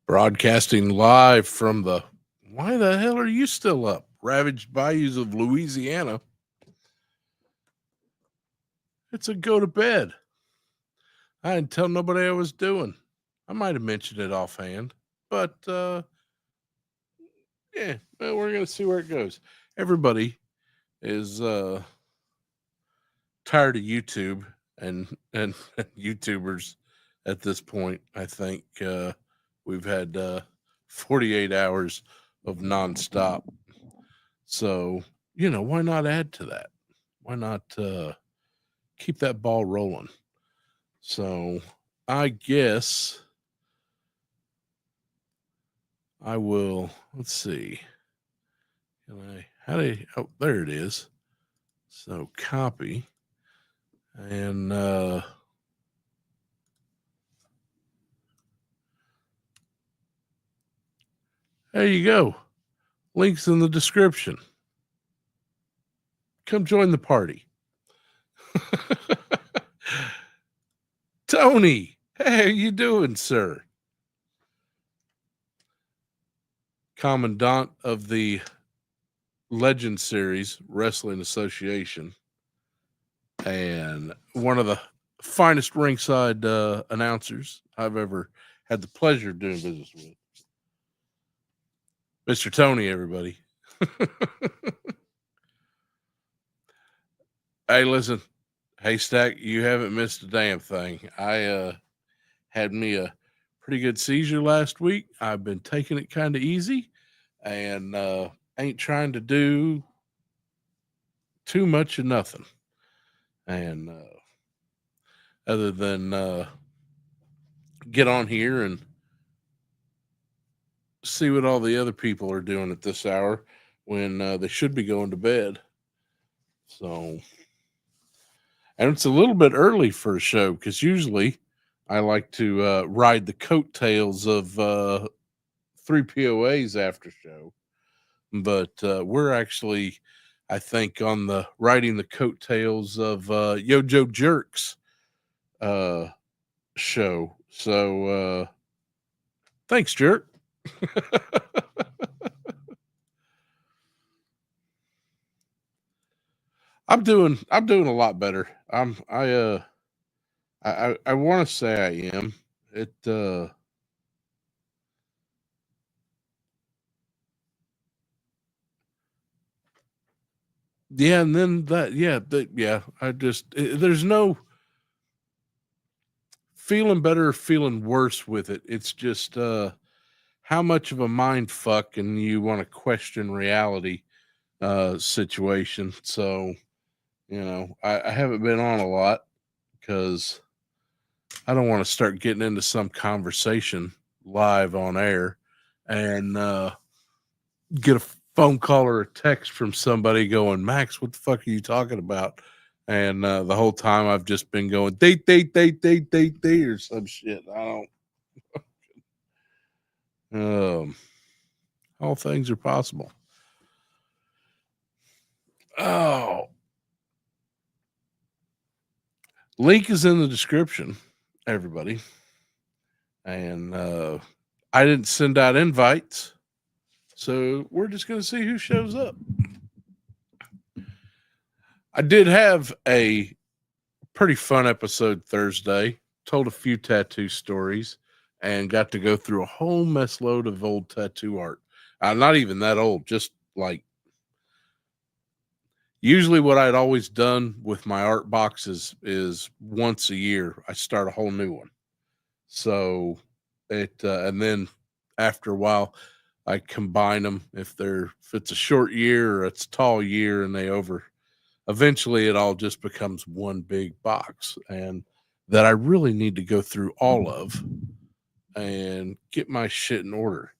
Broadcasting live from the why the hell are you still up? Ravaged bayous of Louisiana. It's a go to bed. I didn't tell nobody I was doing. I might have mentioned it offhand, but yeah, well, we're gonna see where it goes. Everybody is tired of YouTube and YouTubers at this point. I think we've had 48 hours of nonstop. So, why not add to that? Why not keep that ball rolling? So, I guess I will. Let's see. Oh, there it is. So, copy. And there you go. Links in the description. Come join the party. Tony, hey, how you doing, sir? Commandant of the Legend Series Wrestling Association and one of the finest ringside announcers I've ever had the pleasure of doing business with. Mr. Tony, everybody. Hey, listen, Haystack, you haven't missed a damn thing. I had me a pretty good seizure last week. I've been taking it kind of easy and ain't trying to do too much of nothing. And other than get on here and see what all the other people are doing at this hour when they should be going to bed. So, and it's a little bit early for a show because usually I like to ride the coattails of 3POA's after show. But we're actually, I think, on the riding the coattails of Yojo Jerk's show. So thanks, Jerk. I'm doing a lot better. I want to say I am. It yeah, and then I just there's no feeling better or feeling worse with it. It's just how much of a mind fuck and you want to question reality situation. So, I haven't been on a lot because I don't want to start getting into some conversation live on air and get a phone call or a text from somebody going, Max, what the fuck are you talking about? And the whole time I've just been going, date, or some shit. I don't, all things are possible. Oh, link is in the description, everybody. And I didn't send out invites. So we're just going to see who shows up. I did have a pretty fun episode Thursday. Told a few tattoo stories and got to go through a whole mess load of old tattoo art. Not even that old, just like usually what I'd always done with my art boxes is once a year I start a whole new one. So and then after a while I combine them if it's a short year or it's a tall year and eventually it all just becomes one big box and that I really need to go through all of and get my shit in order.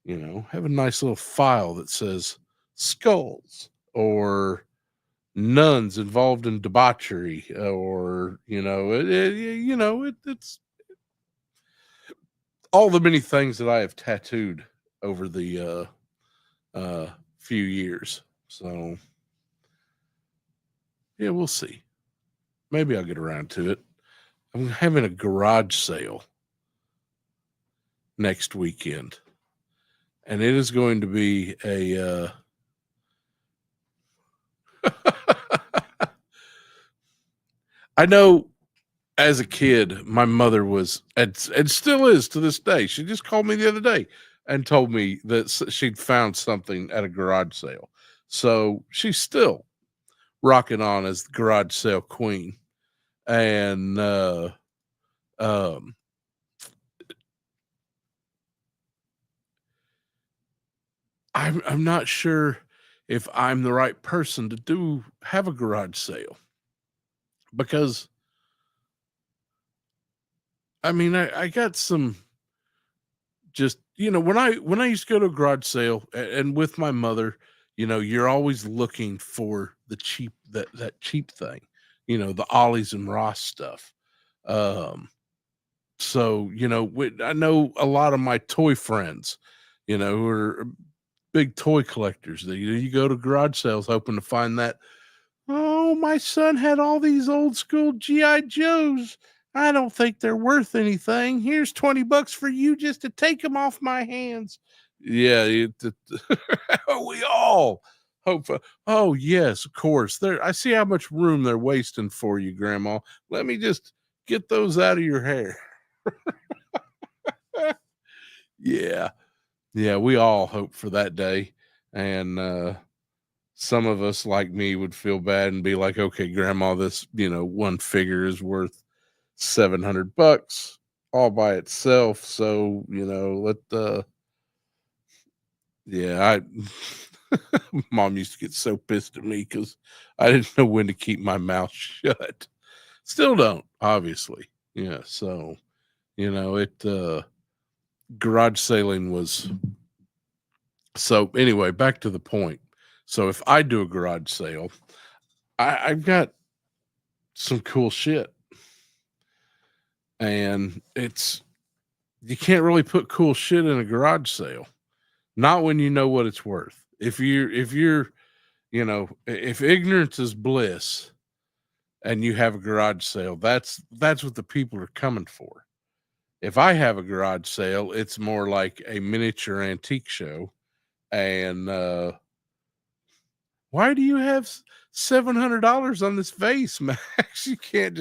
Have a nice little file that says skulls or nuns involved in debauchery or it's all the many things that I have tattooed over the few years. So yeah, we'll see. Maybe I'll get around to it. I'm having a garage sale next weekend. And it is going to be a I know as a kid, my mother was, and still is to this day. She just called me the other day and told me that she'd found something at a garage sale. So she's still rocking on as the garage sale queen. And um, I'm not sure if I'm the right person to have a garage sale, because I mean I got some, just, when I used to go to a garage sale and with my mother, you're always looking for the cheap, that cheap thing, the Ollies and Ross stuff. Um so I know a lot of my toy friends, who are big toy collectors. That you go to garage sales hoping to find that, oh, my son had all these old school GI Joes. I don't think they're worth anything. Here's $20 for you just to take them off my hands. Yeah, we all hope for. Oh yes, of course. There, I see how much room they're wasting for you, Grandma. Let me just get those out of your hair. Yeah, yeah. We all hope for that day, and some of us, like me, would feel bad and be like, okay, Grandma, this one figure is worth $700 all by itself. So let yeah, I Mom used to get so pissed at me because I didn't know when to keep my mouth shut. Still don't, obviously. Yeah, so it garage sailing was, so anyway, back to the point. So if I do a garage sale, I've got some cool shit. And you can't really put cool shit in a garage sale. Not when you know what it's worth. If if ignorance is bliss and you have a garage sale, that's what the people are coming for. If I have a garage sale, it's more like a miniature antique show. And why do you have $700 on this vase, Max? You can't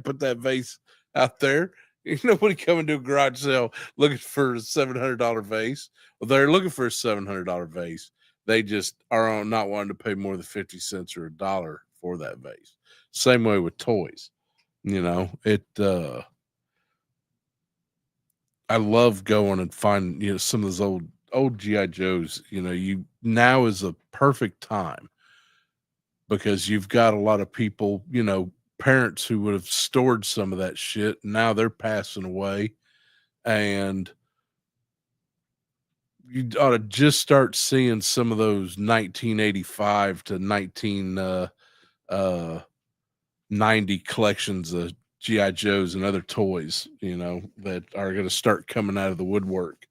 put that vase out there. Ain't nobody coming to a garage sale looking for a $700 vase. Well, they're looking for a $700 vase. They just are not wanting to pay more than 50 cents or $1 for that vase. Same way with toys. I love going and finding, some of those old GI Joes. Now is a perfect time because you've got a lot of people, parents who would have stored some of that shit. And now they're passing away, and you ought to just start seeing some of those 1985 to 1990 collections of GI Joes and other toys, that are going to start coming out of the woodwork.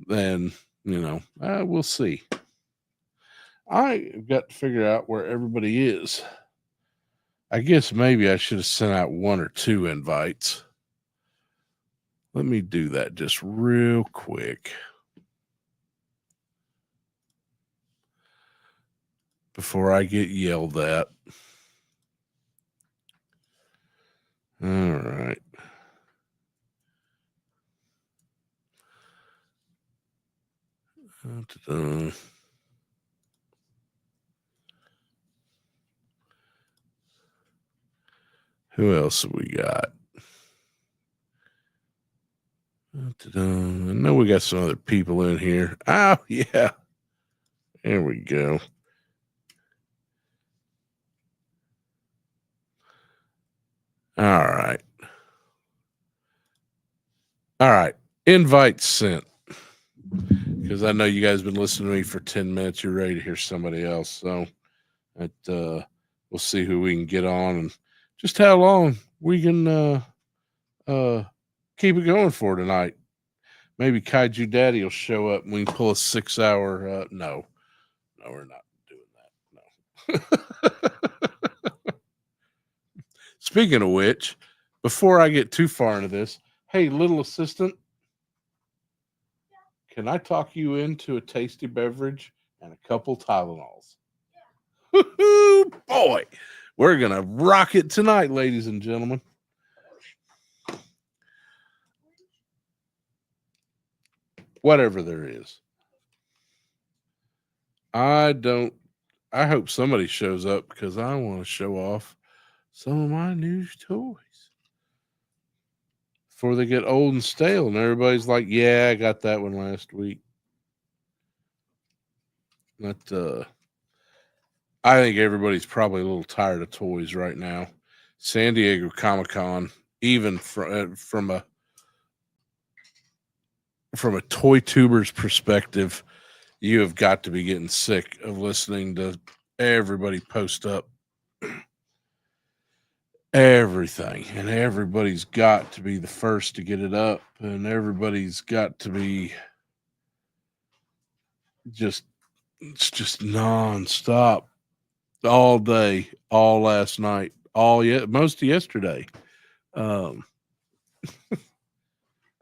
Then, we'll see. I've got to figure out where everybody is. I guess maybe I should have sent out 1 or 2 invites. Let me do that just real quick before I get yelled at. All right. Who else have we got? I know we got some other people in here. Oh, yeah. There we go. All right. All right. Invite sent. Because I know you guys have been listening to me for 10 minutes. You're ready to hear somebody else. So we'll see who we can get on and just how long we can keep it going for tonight. Maybe Kaiju Daddy will show up and we can pull a 6-hour. No, we're not doing that. No. Speaking of which, before I get too far into this, hey, little assistant, can I talk you into a tasty beverage and a couple Tylenols? Woo-hoo, boy, we're going to rock it tonight, ladies and gentlemen. Whatever there is. I hope somebody shows up because I want to show off some of my new toys before they get old and stale. And everybody's like, yeah, I got that one last week. But I think everybody's probably a little tired of toys right now. San Diego Comic-Con, even from a toy tuber's perspective, you have got to be getting sick of listening to everybody post up everything, and everybody's got to be the first to get it up, and everybody's got to be it's just nonstop all day, all last night, most of yesterday. And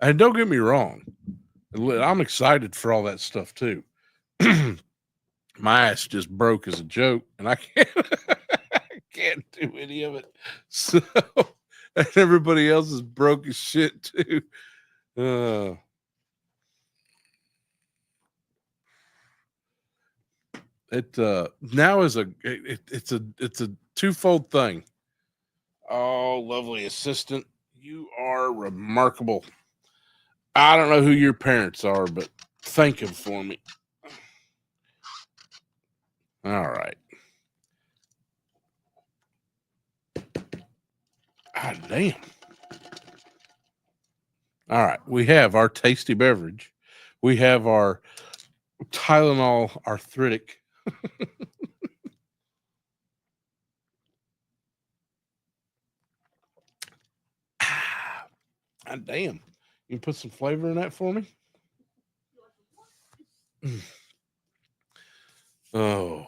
don't get me wrong, I'm excited for all that stuff too. My ass just broke as a joke, and I can't do any of it. So, and everybody else is broke as shit too. It now is it's a twofold thing. Oh, lovely assistant, you are remarkable. I don't know who your parents are, but thank them for me. All right. God damn. All right. We have our tasty beverage. We have our Tylenol arthritic. God damn. You can put some flavor in that for me? Oh.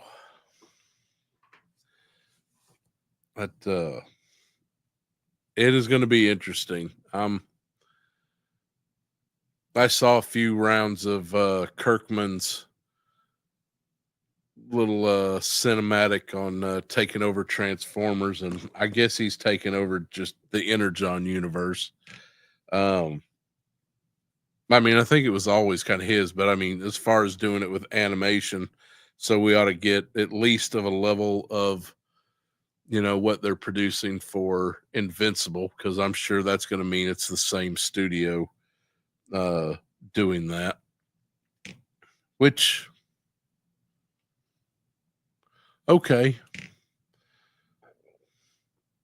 But it is going to be interesting. I saw a few rounds of Kirkman's little cinematic on taking over Transformers, and I guess he's taken over just the Energon universe. I mean, I think it was always kind of his, but I mean, as far as doing it with animation, so we ought to get at least of a level of, what they're producing for Invincible, because I'm sure that's going to mean it's the same studio doing that, which, okay,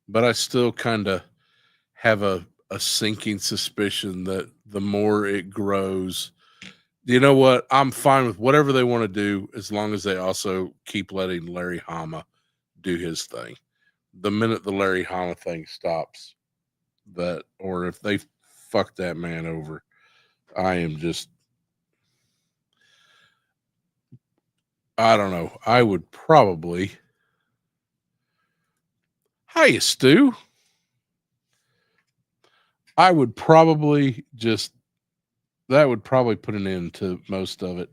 but I still kind of have a sinking suspicion that the more it grows, you know what, I'm fine with whatever they want to do as long as they also keep letting Larry Hama do his thing. The minute the Larry Hama thing stops, or if they fuck that man over, I am just, I don't know. I would probably, hiya, Stu. I would probably that would probably put an end to most of it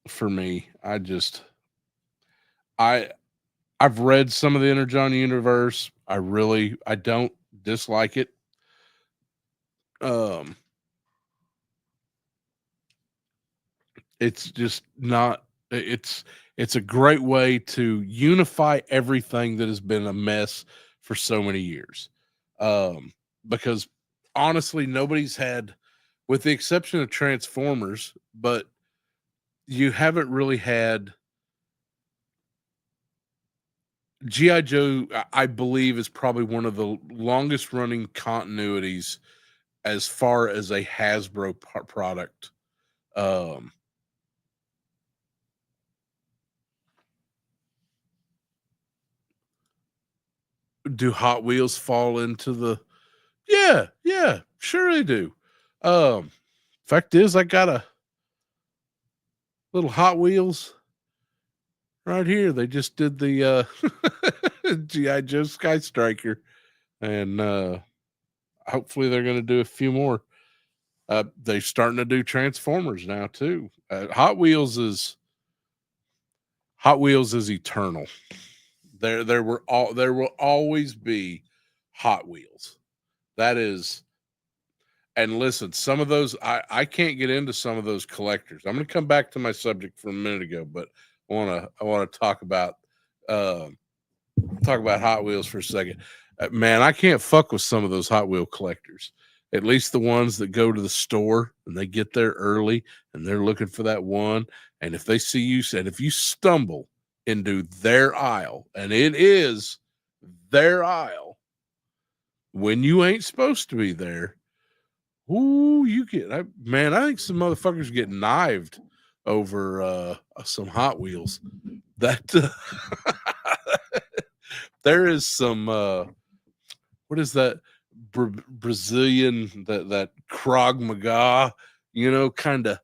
for me. I've read some of the Energon universe. I don't dislike it. It's just not, it's a great way to unify everything that has been a mess for so many years. Because honestly, nobody's had, with the exception of Transformers, but you haven't really had G.I. Joe, I believe, is probably one of the longest running continuities as far as a Hasbro product. Do Hot Wheels fall into the? Yeah, sure they do. Fact is, I got a little Hot Wheels right here. They just did the G.I. Joe Sky Striker, and hopefully they're going to do a few more. They're starting to do Transformers now too. Hot Wheels is eternal. There will always be Hot Wheels. That is, and listen, some of those I can't get into some of those collectors. I'm going to come back to my subject from a minute ago, but I want to talk about Hot Wheels for a second. Man, I can't fuck with some of those Hot Wheel collectors. At least the ones that go to the store and they get there early and they're looking for that one. And if they see you, and if you stumble into their aisle, and it is their aisle, when you ain't supposed to be there, ooh, man, I think some motherfuckers get knived over some Hot Wheels. That there is some what is that Brazilian that Krav Maga, kind of,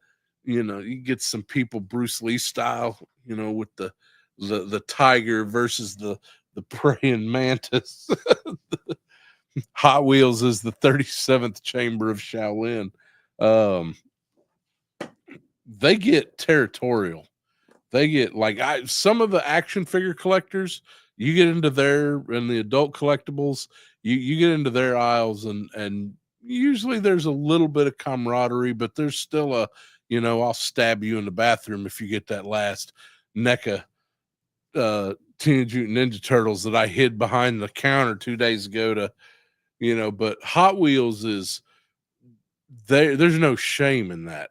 you get some people Bruce Lee style, with the tiger versus the praying mantis. Hot Wheels is the 37th chamber of Shaolin. They get territorial. They get like some of the action figure collectors. You get into the adult collectibles, you get into their aisles, and usually there's a little bit of camaraderie, but there's still I'll stab you in the bathroom if you get that last NECA Teenage Mutant Ninja Turtles that I hid behind the counter 2 days ago but Hot Wheels there's no shame in that.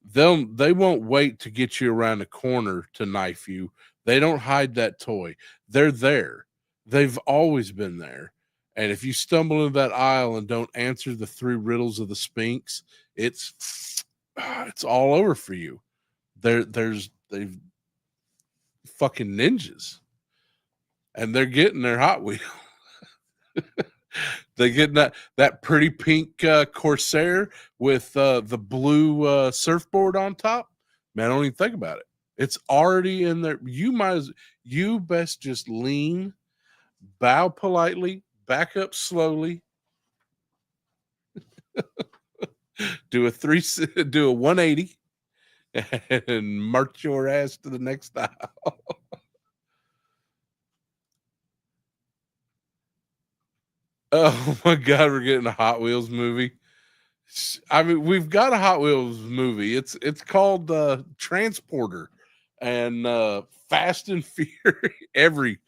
They won't wait to get you around the corner to knife you. They don't hide that toy. They're there. They've always been there. And if you stumble into that aisle and don't answer the 3 riddles of the Sphinx, it's all over for you. They've fucking ninjas, and they're getting their Hot Wheel. They get that pretty pink Corsair with the blue surfboard on top. Man, I don't even think about it. It's already in there. You best just lean, bow politely, back up slowly, do a 180, and march your ass to the next aisle. Oh my God, we're getting a Hot Wheels movie. I mean, we've got a Hot Wheels movie. It's called Transporter, and Fast and Furious.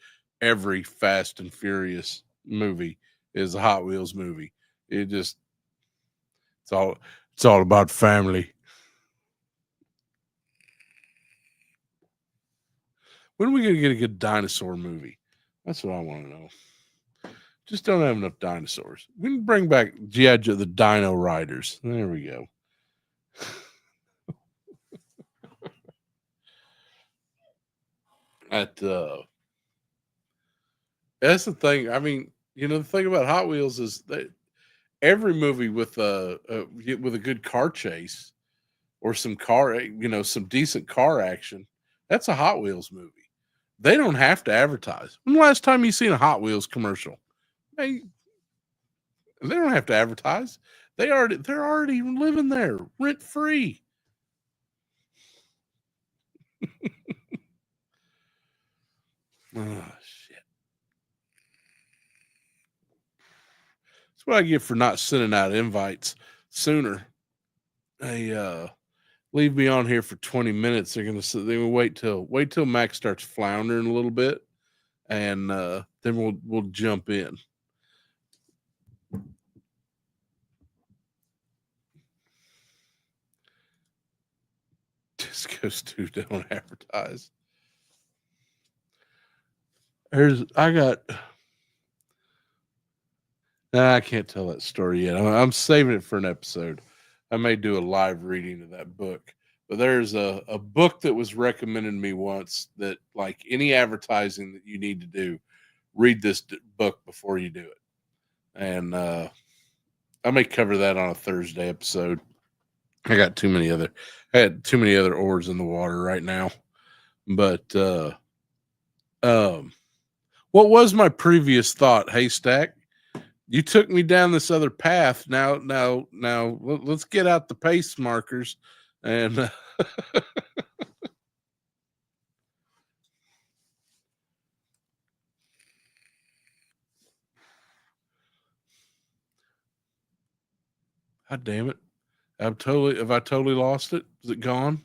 Every Fast and Furious movie is a Hot Wheels movie. It's all about family. When are we gonna get a good dinosaur movie? That's what I want to know. Just don't have enough dinosaurs. We can bring back G.I. Joe, the Dino Riders. There we go. That's the thing. I mean, the thing about Hot Wheels is that every movie with a good car chase or some some decent car action, that's a Hot Wheels movie. They don't have to advertise. When the last time you seen a Hot Wheels commercial? They don't have to advertise. They're already living there rent free. Oh shit! That's what I get for not sending out invites sooner. They leave me on here for 20 minutes. They're gonna wait till Max starts floundering a little bit, and then we'll jump in. Discos 2 don't advertise. I can't tell that story yet. I'm saving it for an episode. I may do a live reading of that book. But there's a book that was recommended to me once that, like any advertising that you need to do, read this book before you do it. And I may cover that on a Thursday episode. I had too many other oars in the water right now. But what was my previous thought, Haystack? You took me down this other path. Now, let's get out the pace markers and God damn it. Have I totally lost it? Is it gone?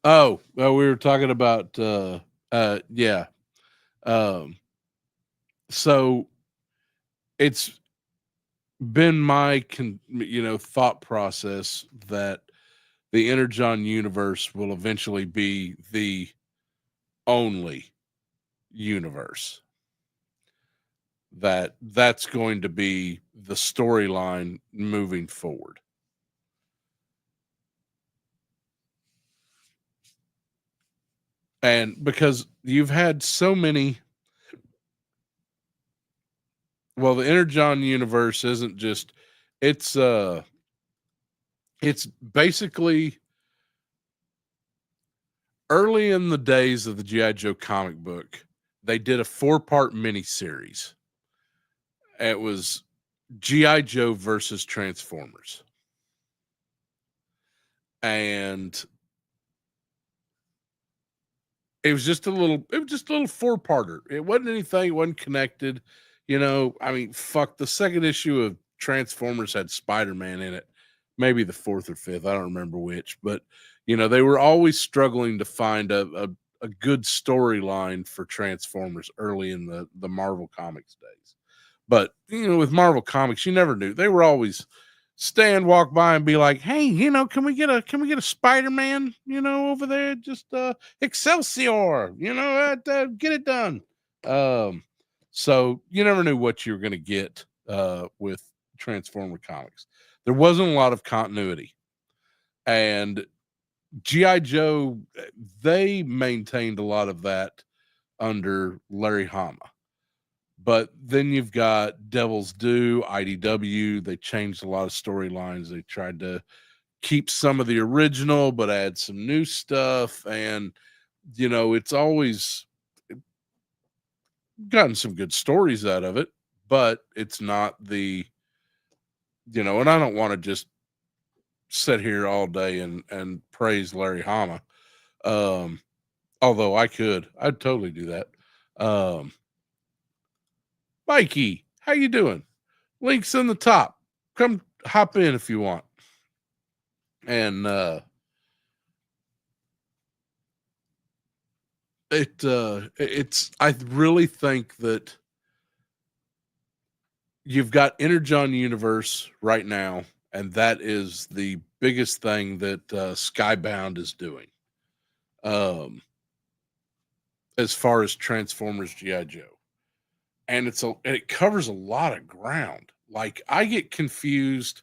Oh, well, we were talking about, yeah. Um, so it's been my, thought process that the Energon universe will eventually be the only universe. That's going to be the storyline moving forward. And because you've had so many, well, the Energon universe isn't just, it's it's basically early in the days of the G.I. Joe comic book, they did a 4-part miniseries. It was G.I. Joe versus Transformers. And it was just a little 4-parter. It wasn't anything, it wasn't connected. I mean, fuck, the second issue of Transformers had Spider-Man in it. Maybe the fourth or fifth, I don't remember which, but they were always struggling to find a good storyline for Transformers early in the Marvel Comics days. But with Marvel Comics, you never knew. They were always walk by and be like, "Hey, can we get a Spider-Man, over there? Just Excelsior, get it done." Um, so you never knew what you were going to get with Transformer comics. There wasn't a lot of continuity, and GI Joe, they maintained a lot of that under Larry Hama. But then you've got Devil's Due, IDW. They changed a lot of storylines. They tried to keep some of the original, but add some new stuff. And, it's always gotten some good stories out of it, but it's not the, and I don't want to just sit here all day and praise Larry Hama. Although I'd totally do that. Mikey, how you doing? Links in the top. Come hop in if you want. And it's I really think that you've got Energon Universe right now, and that is the biggest thing that Skybound is doing. As far as Transformers GI Joe, and it covers a lot of ground. Like, I get confused.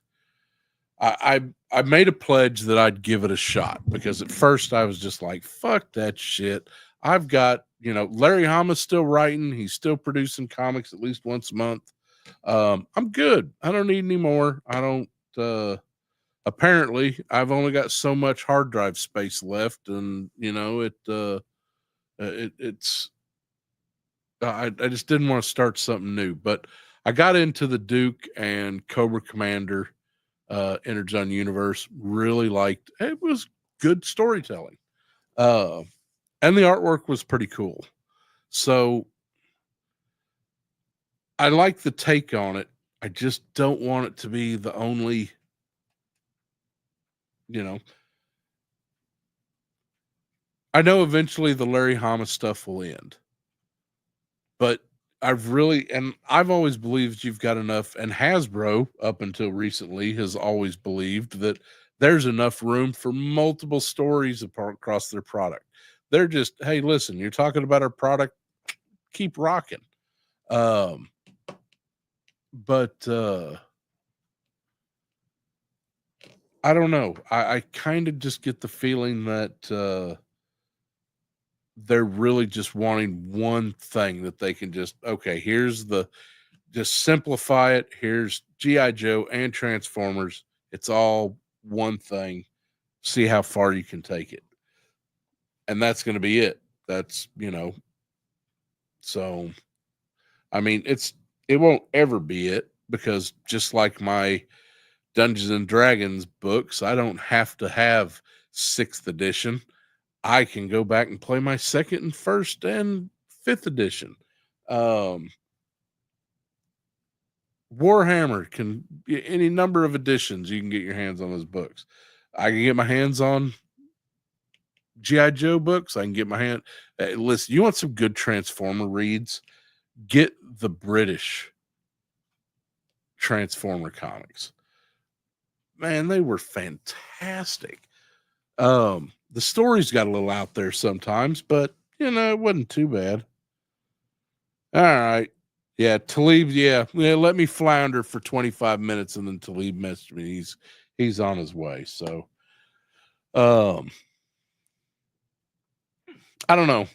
I made a pledge that I'd give it a shot, because at first I was just like, fuck that shit. I've got, Larry Hama's still writing. He's still producing comics at least once a month. I'm good. I don't need any more. I don't, apparently I've only got so much hard drive space left, and it's I just didn't want to start something new. But I got into the Duke and Cobra Commander Energon universe. Really liked it. It was good storytelling, and the artwork was pretty cool. So I like the take on it. I just don't want it to be the only, I know eventually the Larry Hama stuff will end, but I've always believed you've got enough, and Hasbro up until recently has always believed that there's enough room for multiple stories across their product. They're just, hey, listen, you're talking about our product, keep rocking. But I don't know. I kind of just get the feeling that they're really just wanting one thing that they can just, okay, just simplify it. Here's G.I. Joe and Transformers. It's all one thing. See how far you can take it. And that's going to be it. That's, so, I mean, It won't ever be it, because just like my Dungeons and Dragons books, I don't have to have 6th edition. I can go back and play my 2nd and 1st and 5th edition. Warhammer can any number of editions you can get your hands on those books. I can get my hands on G.I. Joe books. I can get my hand. Listen, you want some good Transformer reads? Get the British Transformer comics. Man, they were fantastic. The stories got a little out there sometimes, but it wasn't too bad. All right. Yeah, Talib, yeah, let me flounder for 25 minutes, and then Talib messaged me. He's on his way. So I don't know.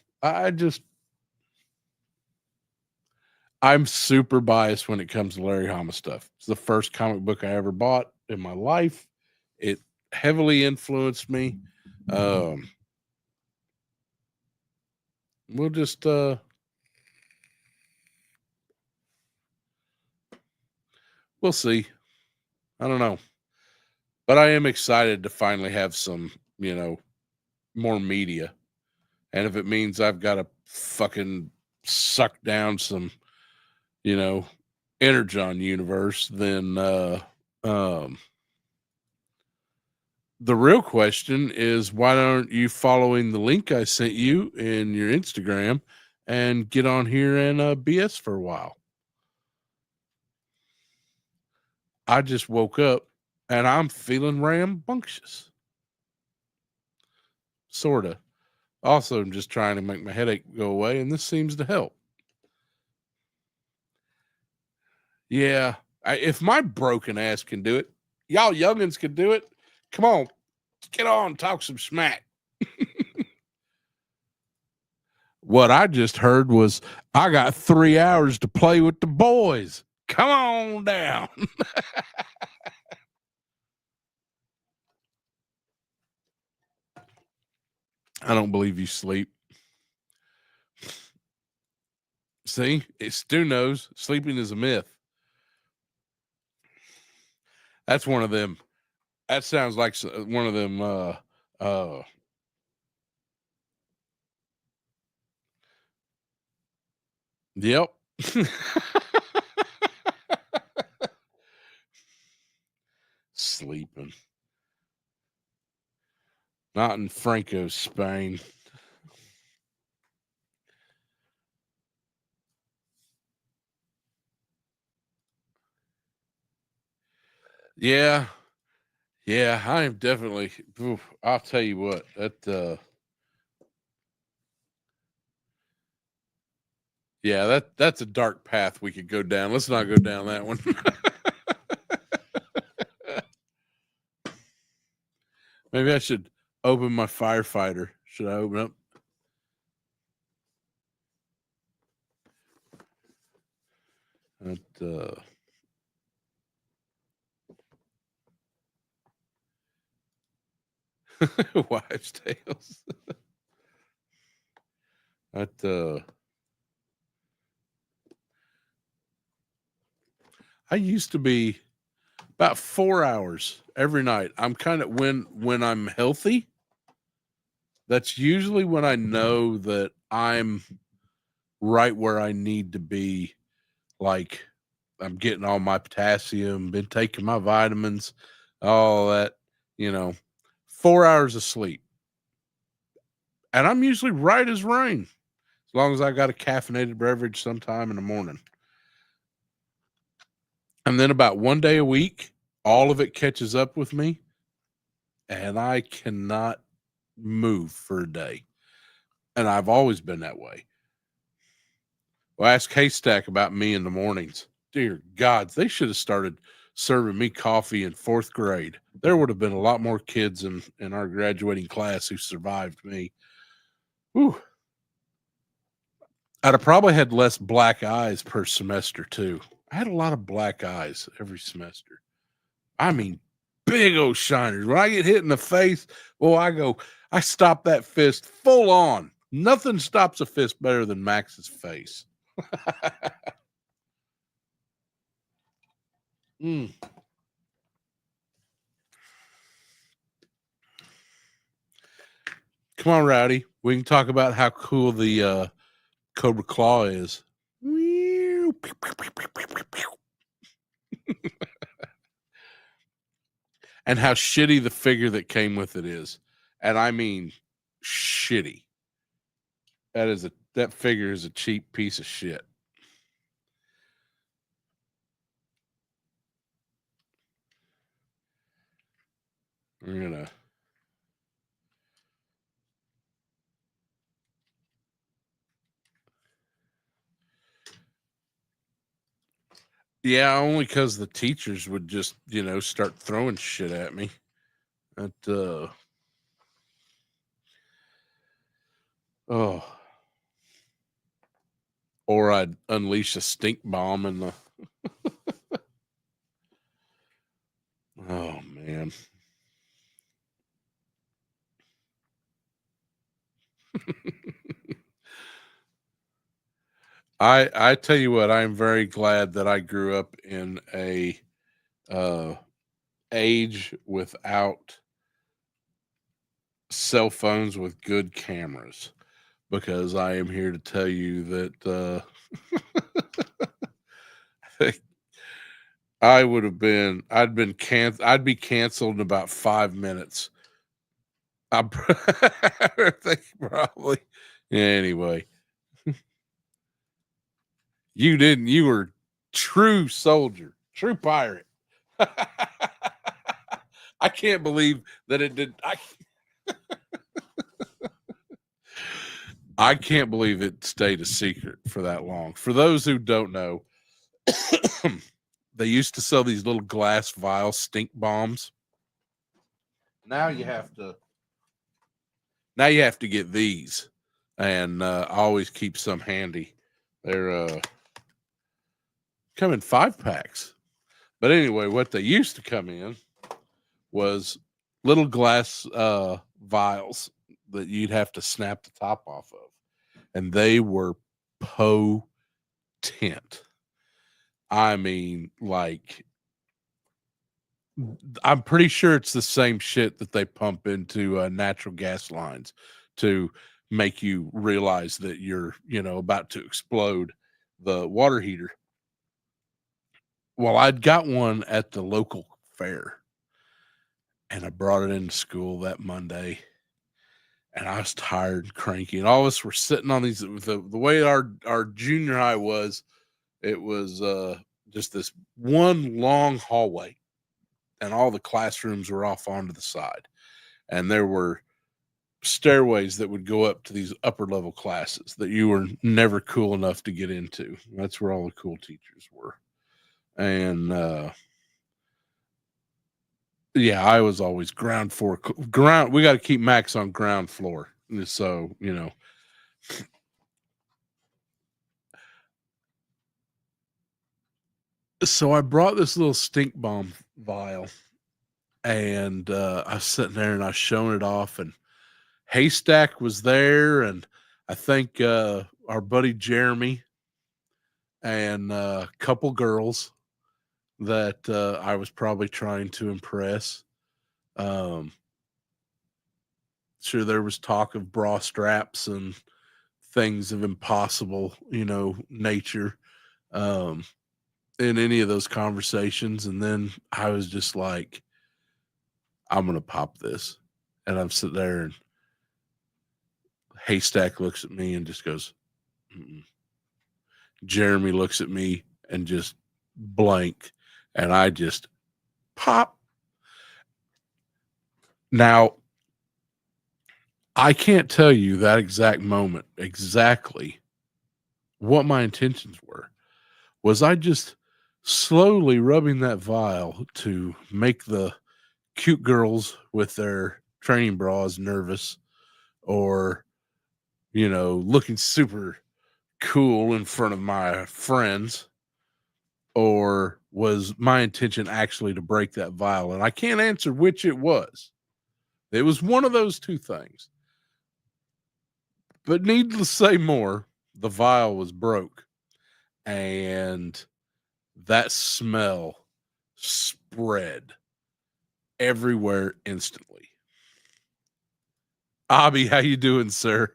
I'm super biased when it comes to Larry Hama stuff. It's the first comic book I ever bought in my life. It heavily influenced me. We'll just we'll see. I don't know. But I am excited to finally have some, more media. And if it means I've got to fucking suck down some, Energon universe, then the real question is, why aren't you following the link I sent you in your Instagram and get on here and BS for a while? I just woke up and I'm feeling rambunctious. Sorta. Also, I'm just trying to make my headache go away, and this seems to help. Yeah. If my broken ass can do it, y'all youngins can do it. Come on. Get on, talk some smack. What I just heard was, I got 3 hours to play with the boys. Come on down. I don't believe you sleep. See, Stu knows sleeping is a myth. That's one of them. That sounds like one of them. Yep. Sleeping. Not in Franco, Spain. Yeah. Yeah, I am definitely. I'll tell you what, that's a dark path we could go down. Let's not go down that one. Maybe I should open my firefighter. Should I open up? Wives' tales. I used to be about 4 hours every night. I'm kind of when I'm healthy. That's usually when I know that I'm right where I need to be. Like, I'm getting all my potassium, been taking my vitamins, all that, 4 hours of sleep. And I'm usually right as rain, as long as I got a caffeinated beverage sometime in the morning. And then about one day a week, all of it catches up with me, and I cannot move for a day. And I've always been that way. Well, ask Haystack about me in the mornings. Dear God, they should have started serving me coffee in 4th grade. There would have been a lot more kids in our graduating class who survived me. Whew. I'd have probably had less black eyes per semester, too. I had a lot of black eyes every semester. I mean, big old shiners. When I get hit in the face, I stop that fist full on. Nothing stops a fist better than Max's face. Mm. Come on, Rowdy. We can talk about how cool the Cobra Claw is. And how shitty the figure that came with it is. And I mean shitty. That figure is a cheap piece of shit. We're gonna Yeah, only because the teachers would just, start throwing shit at me. Oh, or I'd unleash a stink bomb in the. Oh man. I tell you what, I'm very glad that I grew up in a uh, age without cell phones with good cameras, because I am here to tell you that I'd be canceled in about 5 minutes. I think probably. Anyway, you were true soldier, true pirate. I can't believe that it did. I can't believe it stayed a secret for that long. For those who don't know, they used to sell these little glass vial stink bombs. Now you have to get these, and I always keep some handy. They're come in 5-packs. But anyway, what they used to come in was little glass vials that you'd have to snap the top off of, and they were potent. I mean, like, I'm pretty sure it's the same shit that they pump into natural gas lines to make you realize that you're, about to explode the water heater. Well, I'd got one at the local fair, and I brought it into school that Monday, and I was tired and cranky, and all of us were sitting on these. The way our junior high was, it was just this one long hallway, and all the classrooms were off onto the side, and there were stairways that would go up to these upper level classes that you were never cool enough to get into. That's where all the cool teachers were. And yeah, I was always ground floor. We got to keep Max on ground floor. So, So I brought this little stink bomb vial, and I was sitting there and I was showing it off, and Haystack was there, and I think our buddy Jeremy and a couple girls that I was probably trying to impress. Um, sure, there was talk of bra straps and things of impossible, nature, um, in any of those conversations. And then I was just like, I'm going to pop this. And I'm sitting there, and Haystack looks at me and just goes, mm-mm. Jeremy looks at me and just blank. And I just pop. Now, I can't tell you that exact moment exactly what my intentions were. Was I just slowly rubbing that vial to make the cute girls with their training bras nervous, or, looking super cool in front of my friends? Or was my intention actually to break that vial? And I can't answer which it was. It was one of those two things. But needless to say more, the vial was broke. And that smell spread everywhere instantly. Abby, how you doing, sir?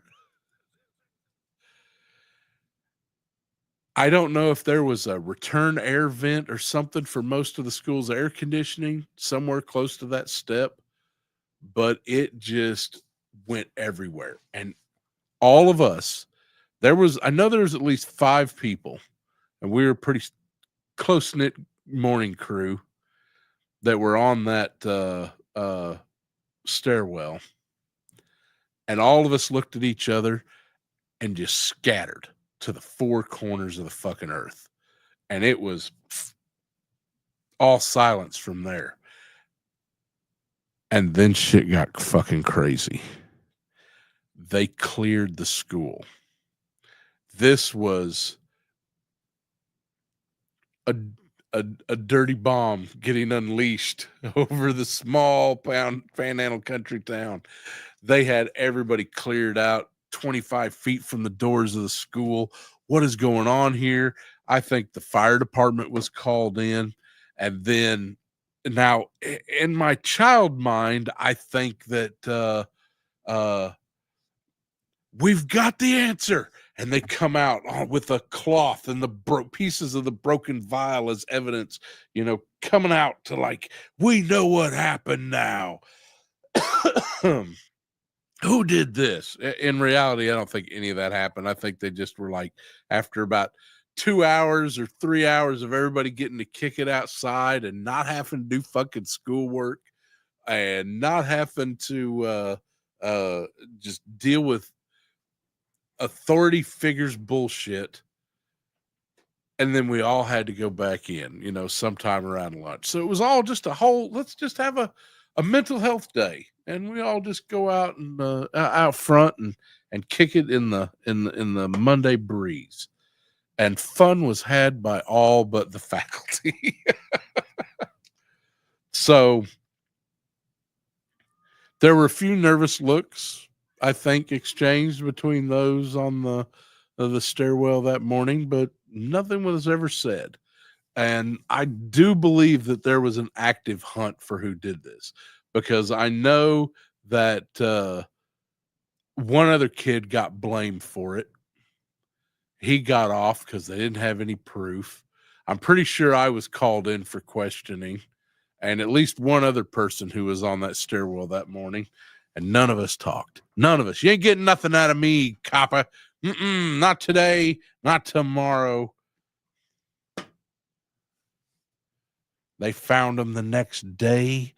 I don't know if there was a return air vent or something for most of the school's air conditioning somewhere close to that step, but it just went everywhere. And all of us, I know there was at least 5 people, and we were a pretty close-knit morning crew that were on that stairwell. And all of us looked at each other and just scattered to the 4 corners of the fucking earth. And it was all silence from there. And then shit got fucking crazy. They cleared the school. This was a dirty bomb getting unleashed over the small panhandle country town. They had everybody cleared out 25 feet from the doors of the school. What is going on here? I think the fire department was called in. And then now in my child mind, I think that we've got the answer. And they come out with a cloth and the pieces of the broken vial as evidence, coming out to like, we know what happened now. Who did this? In reality, I don't think any of that happened. I think they just were like, after about 2 hours or 3 hours of everybody getting to kick it outside and not having to do fucking schoolwork and not having to just deal with authority figures bullshit. And then we all had to go back in, sometime around lunch. So it was all just let's just have a mental health day. And we all just go out and out front and kick it in the Monday breeze. And fun was had by all but the faculty. So there were a few nervous looks, I think, exchanged between those on the stairwell that morning, but nothing was ever said. And I do believe that there was an active hunt for who did this, because I know that one other kid got blamed for it. He got off because they didn't have any proof. I'm pretty sure I was called in for questioning, and at least one other person who was on that stairwell that morning, and none of us talked. None of us. You ain't getting nothing out of me, copper. Not today, not tomorrow. They found him the next day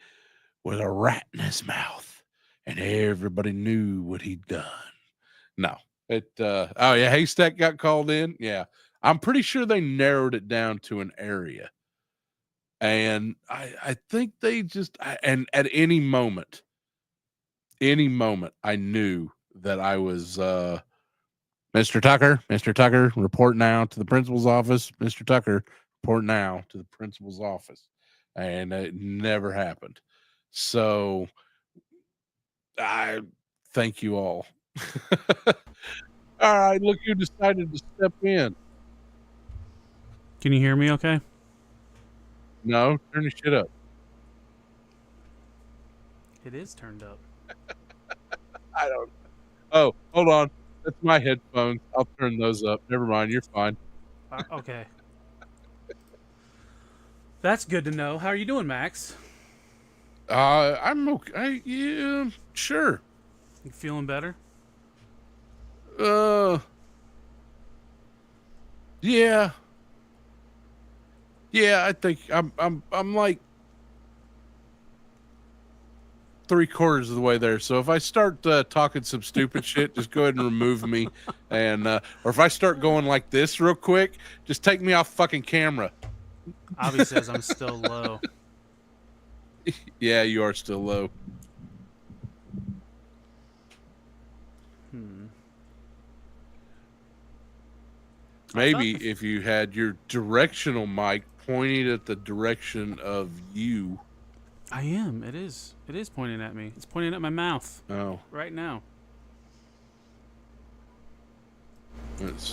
with a rat in his mouth, and everybody knew what he'd done. No. Oh yeah, Haystack got called in. Yeah. I'm pretty sure they narrowed it down to an area. And I think they just, and at any moment, I knew that I was, Mr. Tucker, report now to the principal's office. Mr. Tucker, report now to the principal's office. And it never happened. So I thank you all. All right, look who decided to step in. Can you hear me okay? No, turn the shit up. It is turned up. I don't. Oh, hold on. That's my headphones. I'll turn those up. Never mind. You're fine. Okay. That's good to know. How are you doing, Max? I'm okay. Yeah, sure. You feeling better? Yeah. Yeah, I think I'm like 3/4 of the way there. So if I start talking some stupid shit, just go ahead and remove me. And or if I start going like this real quick, just take me off fucking camera. Avi says I'm still low. Yeah, you are still low. Maybe if you had your directional mic pointed at the direction of you. I am. It is pointing at me. It's pointing at my mouth. Oh. Right now.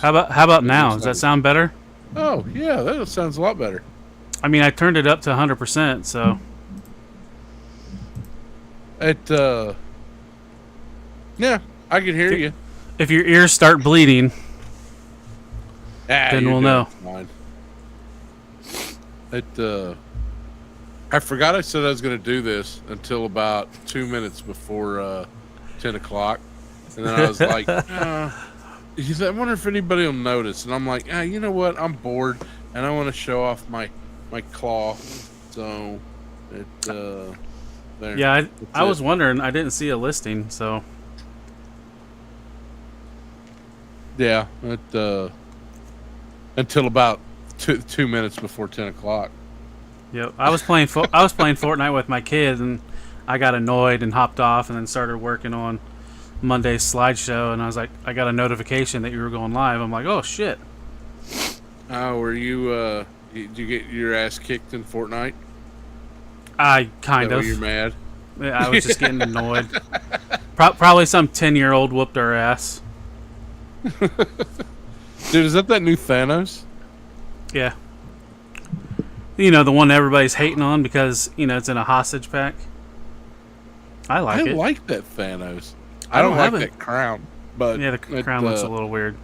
How about now? Does that sound better? Oh, yeah, that sounds a lot better. I mean, I turned it up to 100%, so. Yeah, I can hear you. If your ears start bleeding, then we'll know. Fine. I forgot I said I was going to do this until about 2 minutes before 10 o'clock. And then I was like, I wonder if anybody will notice. And I'm like, you know what? I'm bored and I want to show off my claw. So, there. Yeah, I was wondering. I didn't see a listing, so. Yeah, until about 2 minutes before 10 o'clock. Yep, I was playing Fortnite with my kid, and I got annoyed and hopped off, and then started working on Monday's slideshow. And I was like, I got a notification that you were going live. I'm like, oh shit. Were you? Did you get your ass kicked in Fortnite? I kind of. You're mad. I was just getting annoyed. Probably some 10-year-old whooped our ass. Dude, is that new Thanos? Yeah. You know, the one everybody's hating on because, it's in a hostage pack. I like it. I like that Thanos. I don't like that crown. But yeah, the crown looks a little weird.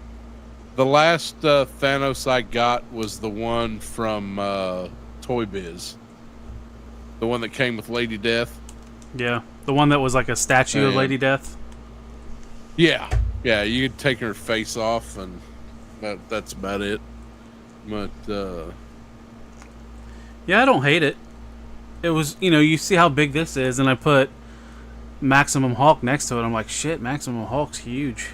The last Thanos I got was the one from Toy Biz. The one that came with Lady Death. Yeah, the one that was like a statue of Lady Death. Yeah. Yeah, you could take her face off, and that's about it. But, yeah, I don't hate it. It was, you see how big this is, and I put Maximum Hulk next to it. I'm like, shit, Maximum Hulk's huge.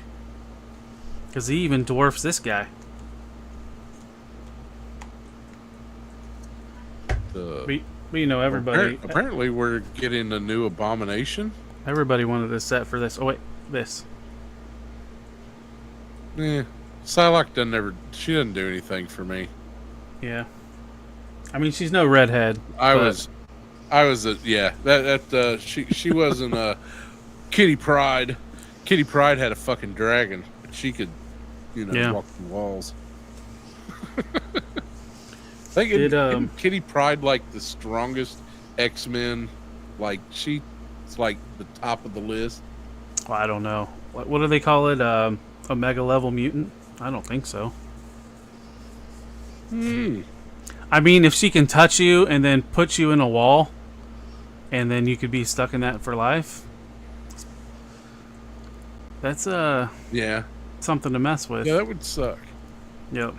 Because he even dwarfs this guy. But everybody... Apparently we're getting a new Abomination. Everybody wanted this set for this. Oh, wait, this. Yeah, Psylocke she doesn't do anything for me. Yeah, I mean she's no redhead. She wasn't a Kitty Pryde. Kitty Pryde had a fucking dragon. She could, walk the walls. Isn't Kitty Pryde like the strongest X-Men? Like she's like the top of the list. Well, I don't know. What do they call it? Omega level mutant? I don't think so. I mean, if she can touch you and then put you in a wall, and then you could be stuck in that for life. That's something to mess with. Yeah, that would suck. Yep.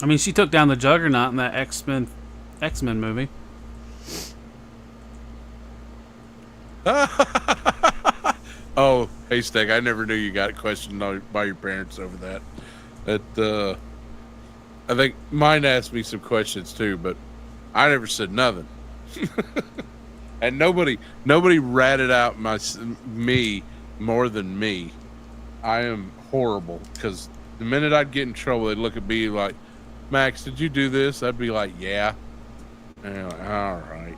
I mean, she took down the Juggernaut in that X-Men movie. Oh, Haystack, I never knew you got questioned by your parents over that. I think mine asked me some questions too, but I never said nothing. And nobody ratted out me more than me. I am horrible because the minute I'd get in trouble, they'd look at me like, Max, did you do this? I'd be like, yeah. And they're like, all right.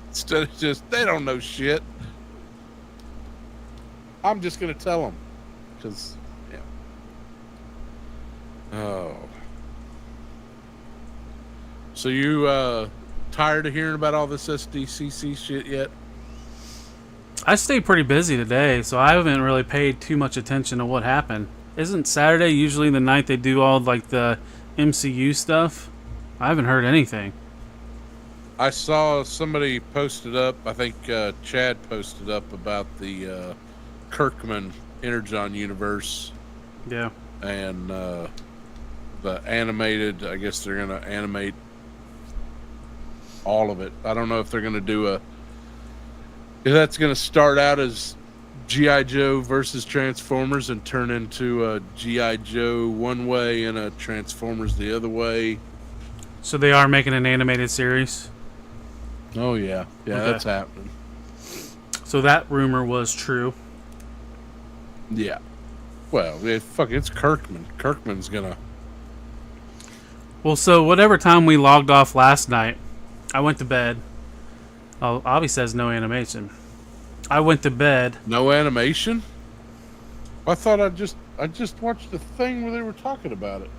Instead of just, they don't know shit. I'm just going to tell them. Because, yeah. Oh. So you tired of hearing about all this SDCC shit yet? I stayed pretty busy today, so I haven't really paid too much attention to what happened. Isn't Saturday usually the night they do all like the MCU stuff? I haven't heard anything. I saw somebody posted up, I think Chad posted up about the Kirkman Energon universe. Yeah. And the animated, I guess they're going to animate all of it. I don't know if they're going to do if that's going to start out as G.I. Joe versus Transformers and turn into a G.I. Joe one way and a Transformers the other way. So they are making an animated series? Oh, yeah. Yeah, okay. That's happening. So that rumor was true? Yeah. Well, it's Kirkman. Kirkman's gonna... Well, so whatever time we logged off last night, I went to bed. Oh, Avi says no animation. I went to bed. No animation? I thought I just watched the thing where they were talking about it.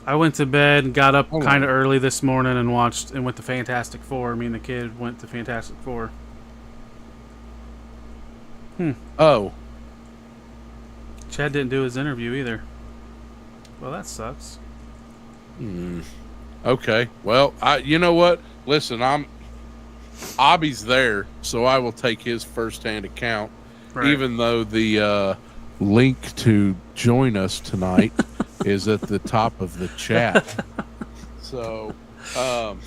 I went to bed and got up kind of early this morning and went to Fantastic Four. Me and the kid went to Fantastic Four. Oh. Chad didn't do his interview either. Well, that sucks. Okay. Well, you know what? Listen, Abby's there, so I will take his firsthand account, even though the link to join us tonight is at the top of the chat. So, but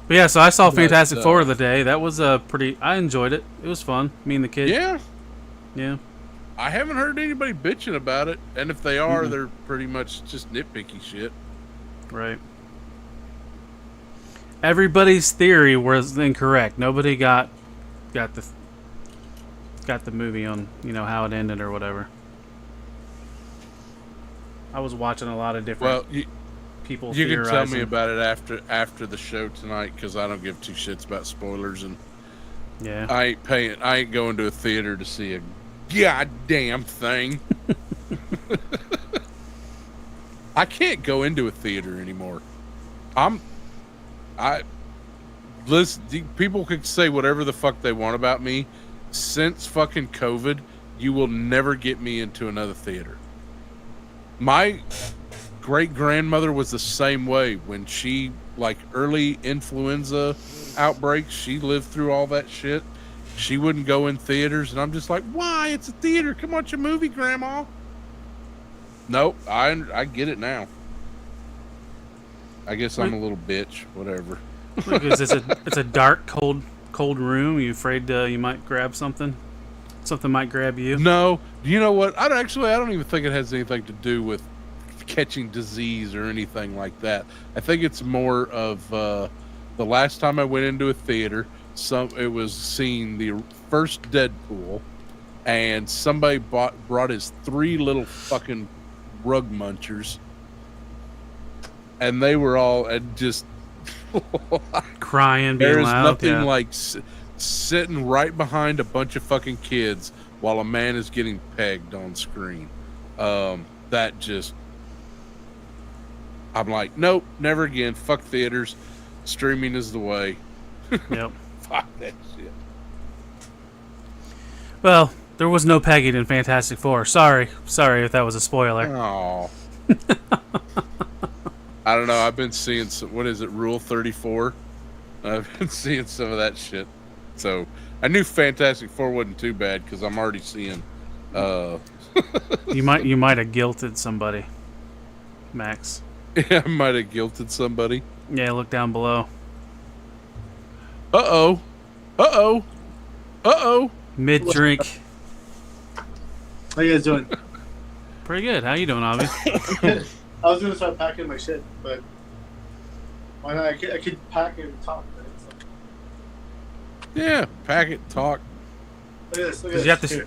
yeah, so I saw Fantastic Four the day. That was I enjoyed it. It was fun. Me and the kid. Yeah. I haven't heard anybody bitching about it, and if they are, they're pretty much just nitpicky shit. Right. Everybody's theory was incorrect. Nobody got the movie on, how it ended or whatever. I was watching a lot of different people. You can tell me about it after the show tonight, because I don't give two shits about spoilers, and I ain't going to a theater to see a goddamn thing. I can't go into a theater anymore. Listen, people could say whatever the fuck they want about me. Since fucking COVID, you will never get me into another theater. My great-grandmother was the same way. When she, early influenza outbreaks, she lived through all that shit. She wouldn't go in theaters, and I'm just like, why? It's a theater. Come watch a movie, Grandma. Nope, I get it now. I guess I'm a little bitch. Whatever. It's a dark, cold room. Are you afraid you might grab something? Something might grab you? No. You know what? I don't even think it has anything to do with catching disease or anything like that. I think it's more of the last time I went into a theater, it was seeing the first Deadpool, and somebody brought his 3 little fucking rug munchers, and they were all just crying, being loud. There's nothing like sitting right behind a bunch of fucking kids while a man is getting pegged on screen. That just, I'm like, nope, never again. Fuck theaters. Streaming is the way. Yep. Fuck that shit. Well, there was no pegging in Fantastic Four. Sorry if that was a spoiler. Oh. I don't know. I've been seeing what is it, Rule 34? I've been seeing some of that shit. So I knew Fantastic Four wasn't too bad because I'm already seeing. You might have guilted somebody, Max. Yeah, I might have guilted somebody. Yeah, look down below. Uh oh. Mid drink. How you guys doing? Pretty good. How you doing, Avi? I was gonna start packing my shit, but why not? I could pack and talk. Right? So. Yeah, pack it, talk. Look at this. You have to.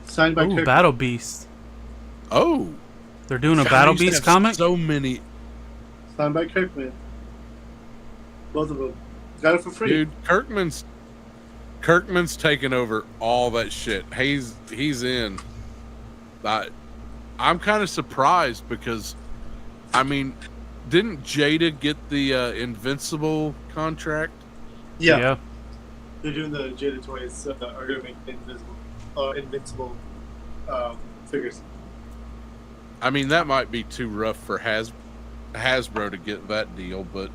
Signed by Kirk. Battle Beast. Oh, they're doing a Battle Beast comic. So many. Signed by Kirkman. Both of them. Got it for free. Dude, Kirkman's taking over all that shit. He's in. I'm kind of surprised because, I mean, didn't Jada get the Invincible contract? Yeah. They're doing the Jada toys are going to make Invincible figures. I mean, that might be too rough for Hasbro to get that deal, but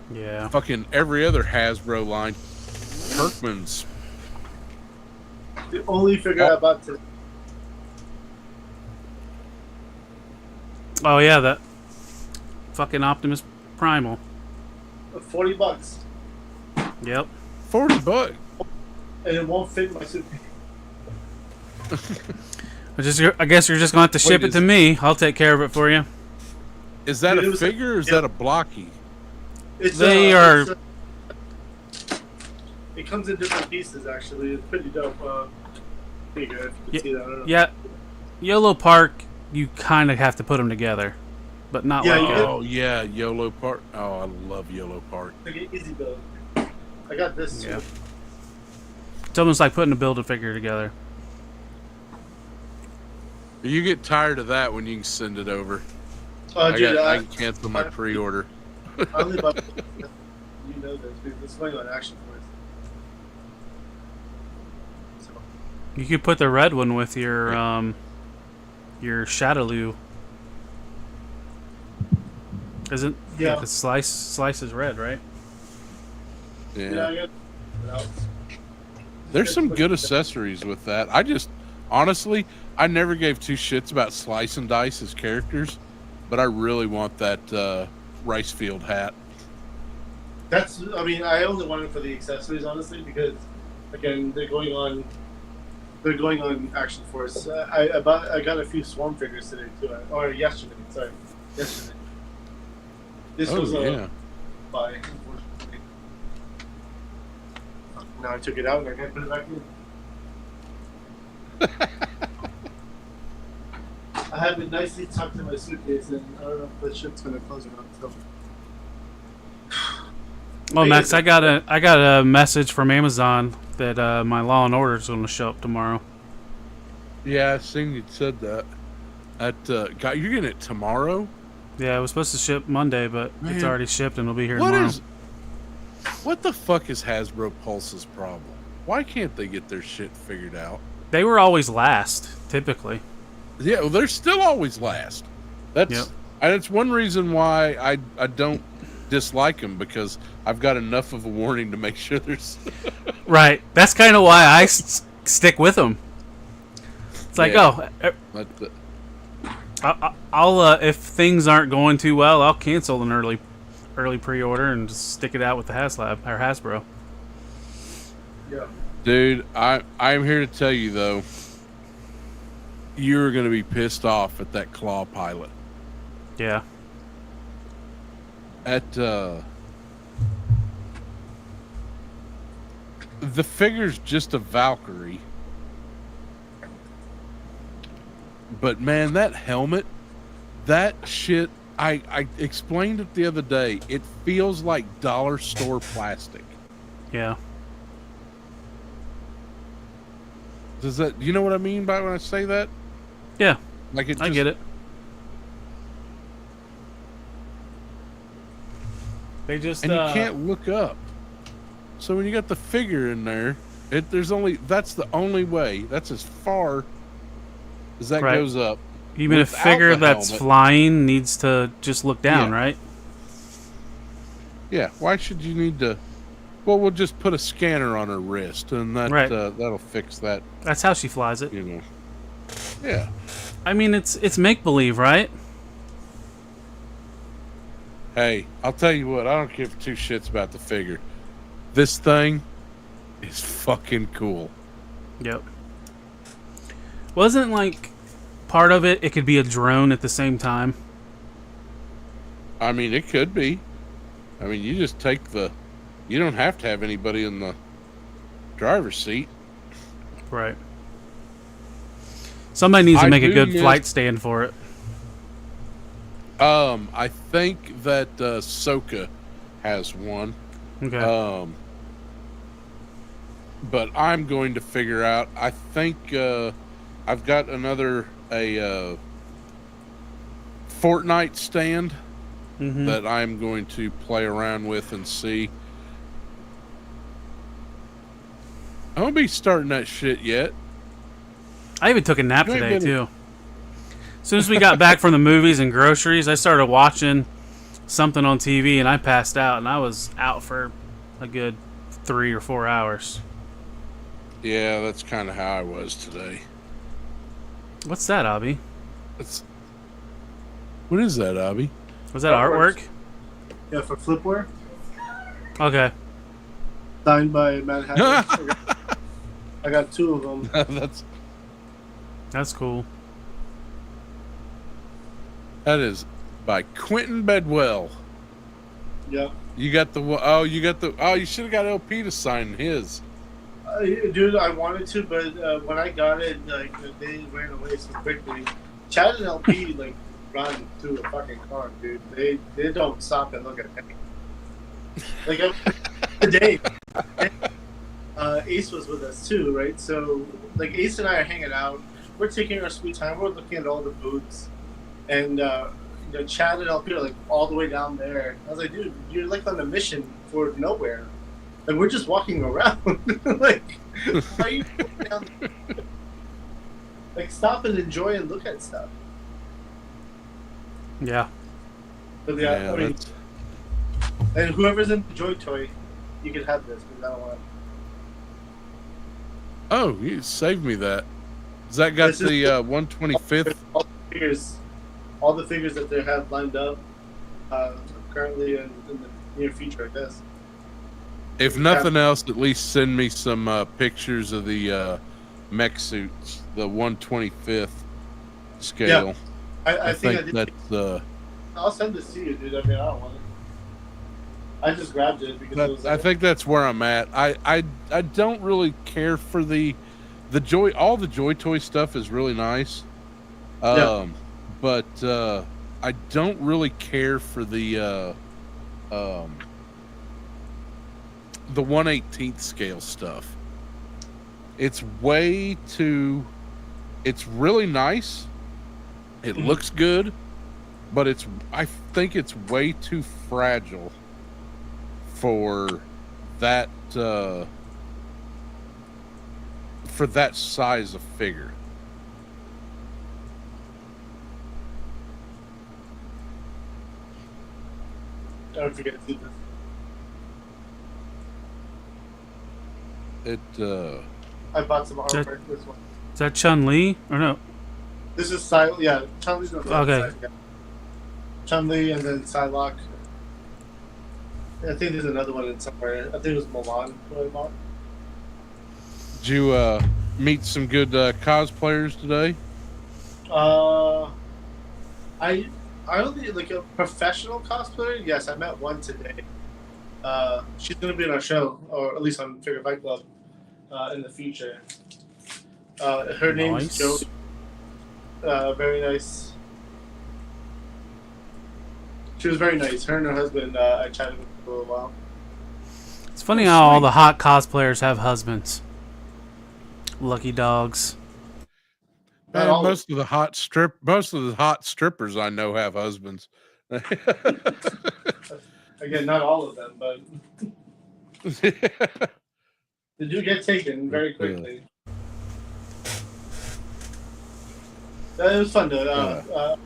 yeah, fucking every other Hasbro line, Kirkman's the only figure I bought to. Oh yeah, that fucking Optimus Primal. $40. Yep. $40. And it won't fit my suitcase. I guess you're just gonna have to ship it to me. I'll take care of it for you. Is that a figure or is that a blocky? It comes in different pieces, actually. It's pretty dope. Figure, if you can see that. I don't know. Yeah. Yellow Park, you kind of have to put them together, but not yeah, Yellow Park. Oh, I love Yellow Park. Like an easy build. I got this. Yeah. It's almost like putting a Build-A-Figure together. You get tired of that when you can send it over. I can cancel my pre-order. I only bought. You know this because it's going on Action Force. So. You could put the red one with your Shadowloo. Isn't the slice is red, right? Yeah. There's some good accessories with that. Honestly, I never gave two shits about Slice and Dice as characters, but I really want that rice field hat. I only want it for the accessories, honestly, because again, they're going on Action Force. I got a few Swarm figures today too, or yesterday. Sorry, yesterday. This was buy, unfortunately. Now I took it out and I can't put it back in. I have it nicely tucked in my suitcase, and I don't know if the ship's gonna close or not. So. Well, Max, I got a message from Amazon that my Law and Order is going to show up tomorrow. Yeah, I seen you said that. You're getting it tomorrow? Yeah, it was supposed to ship Monday, but it's already shipped and it'll be here tomorrow. What the fuck is Hasbro Pulse's problem? Why can't they get their shit figured out? They were always last, typically. Yeah, well, they're still always last. That's one reason why I don't dislike them, because I've got enough of a warning to make sure there's... Right. That's kind of why I stick with them. It's like, I'll if things aren't going too well, I'll cancel an early pre-order and just stick it out with the Hasbro. Yeah. Dude, I'm here to tell you though, you're gonna be pissed off at that Claw pilot. Yeah. The figure's just a Valkyrie. But man, that helmet, that shit, I explained it the other day. It feels like dollar store plastic. Yeah. Do you know what I mean by when I say that? Yeah. Like I get it. They just and you can't look up. So when you got the figure in there, that's the only way. That's as far as that goes up. Even a figure that's flying needs to just look down, right? Yeah. Why should you need to? Well, we'll just put a scanner on her wrist, and that'll fix that. That's how she flies it. You know. Yeah. I mean, it's make believe, right? Hey, I'll tell you what. I don't give two shits about the figure. This thing is fucking cool. Yep. Wasn't like part of it could be a drone at the same time? I mean, it could be. I mean, you just take you don't have to have anybody in the driver's seat. Right. Somebody needs to make a good flight stand for it. I think that Soka has one. Okay. But I'm going to figure out. I think I've got a Fortnite stand that I'm going to play around with and see. I won't be starting that shit yet. I even took a nap today too. As soon as we got back from the movies and groceries, I started watching something on TV and I passed out, and I was out for a good 3 or 4 hours. Yeah, that's kind of how I was today. What's that, Abby? What is that, Abby? Was that artwork? Yeah, for Flipware. Okay. Signed by Manhattan. I got 2 of them. That's cool. That is by Quentin Bedwell. Yeah. You should have got LP to sign his. Dude, I wanted to, but when I got it, they ran away so quickly. Chad and LP run to a fucking car, dude. They don't stop and look at me. Today, Ace was with us too, right? So Ace and I are hanging out. we're taking our sweet time. We're looking at all the booths, and Chad and LP are like all the way down there. I was like, dude, you're like on a mission for nowhere, and we're just walking around. Like, why are you going down there? Like, stop and enjoy and look at stuff. Yeah. But yeah, I mean, and whoever's in the Joy Toy, you can have this because I don't want it. Oh, you saved me that. Has that got the 125th? All the figures that they have lined up currently in the near future, I guess. If nothing else, at least send me some pictures of the mech suits, the 125th scale. Yeah, I think that's. I'll send this to you, dude. I mean, I don't want it. I just grabbed it because it was I think that's where I'm at. I don't really care for the Joy. All the Joy Toy stuff is really nice. But I don't really care for the 1/18th scale stuff. It's way too. It's really nice. It looks good, but I think it's way too fragile for that size of figure. Don't forget to do this. I bought some artwork. This one. Is that Chun-Li or no? This is yeah, Chun-Li's on the okay. side. Chun-Li and then Psylocke. I think there's another one in somewhere. I think it was Milan what I bought. Did you meet some good cosplayers today? I only like a professional cosplayer. Yes, I met one today. She's gonna be on our show, or at least on Figure Fight Club, in the future. Her name's Jody. Very nice. She was very nice. Her and her husband, I chatted with for a little while. It's funny how all the hot cosplayers have husbands. Lucky dogs. Most of the hot strippers I know have husbands. Again, not all of them, but they do get taken very quickly. It was fun though.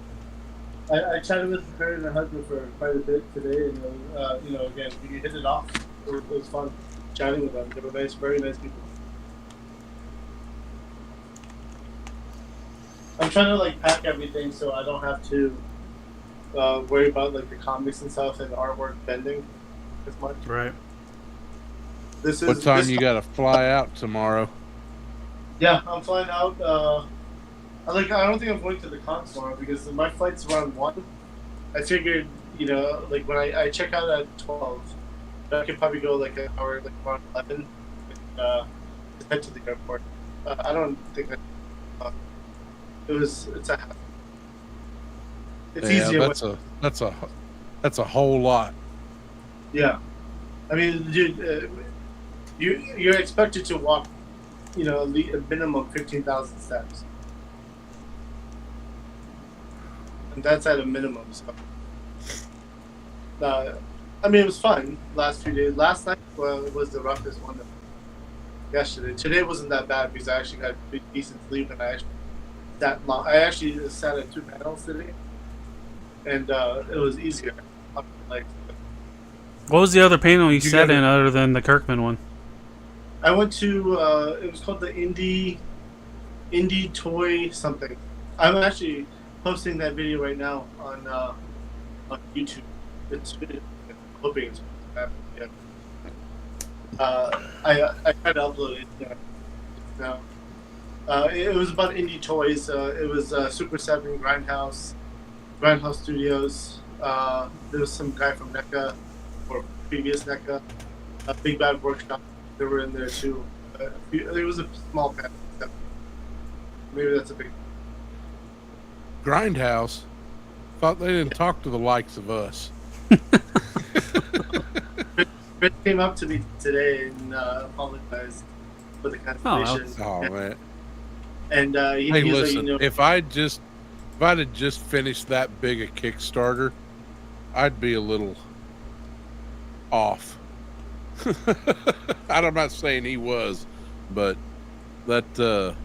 I chatted with her and her husband for quite a bit today, and again, we hit it off. It was fun chatting with them. They were nice, very nice people. I'm trying to like pack everything so I don't have to worry about like the comics and stuff and the artwork bending as much. Right. What time you got to fly out tomorrow? Yeah, I'm flying out. I don't think I'm going to the con tomorrow because my flight's around 1. I figured, like when I check out at 12, I could probably go like an hour, like around 11, to head to the airport. I don't think it's easier. That's a whole lot. Yeah, I mean, dude, you're expected to walk, a minimum 15,000 steps. And that's at a minimum. So, I mean, it was fun last few days. Last night was the roughest one. Yesterday, today wasn't that bad because I actually got a decent sleep and I actually sat at 2 panels today, and it was easier. Like, what was the other panel you sat in other than the Kirkman one? I went to it was called the Indie Toy something. I'm actually posting that video right now on YouTube. It's hoping it's happening. I tried to upload it now. It was about indie toys. It was Super 7, Grindhouse Studios. There was some guy from NECA, or previous NECA, Big Bad Workshop. They were in there too. There was a small panel. Maybe that's a big. Grindhouse. Thought they didn't talk to the likes of us. Chris came up to me today and apologized for the cancellation. Oh man. And hey, listen, like, if I'd have just finished that big a Kickstarter, I'd be a little off. I'm not saying he was, but that.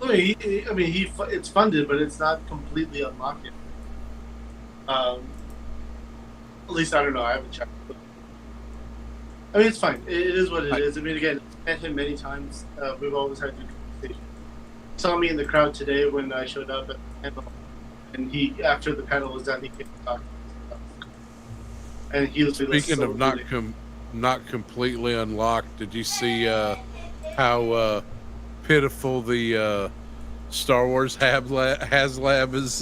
It's funded, but it's not completely unlocked yet. At least I don't know. I haven't checked. I mean, it's fine. It is what it is. I mean, again, I met him many times. We've always had good conversation. He saw me in the crowd today when I showed up at the panel, and after the panel was done, he came to talk to me. And he was speaking of not completely unlocked. Did you see how pitiful the Star Wars HasLab is?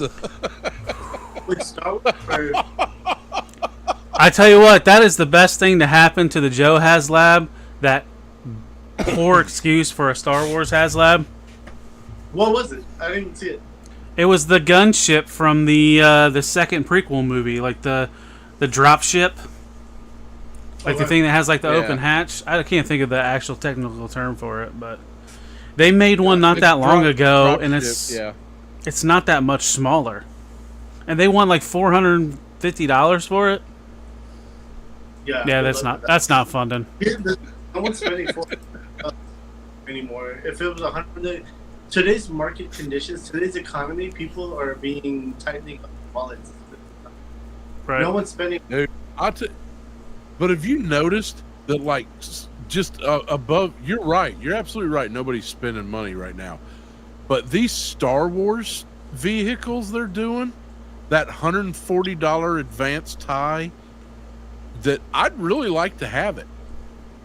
With Star Wars? I tell you what, that is the best thing to happen to the Joe HasLab. That poor excuse for a Star Wars HasLab. What was it? I didn't even see it. It was the gunship from the second prequel movie, like the drop ship. Like the thing that has like the open hatch. I can't think of the actual technical term for it, but they made one not that long ago, and it's not that much smaller. And they want like $450 for it. Yeah, that's not funding. No one's spending $400 anymore. If it was $100, today's market conditions, today's economy, people are being tightening up wallets. Right. No one's spending. Dude, but have you noticed that, like, just above? You're right. You're absolutely right. Nobody's spending money right now. But these Star Wars vehicles they're doing, that $140 advanced tie, that I'd really like to have it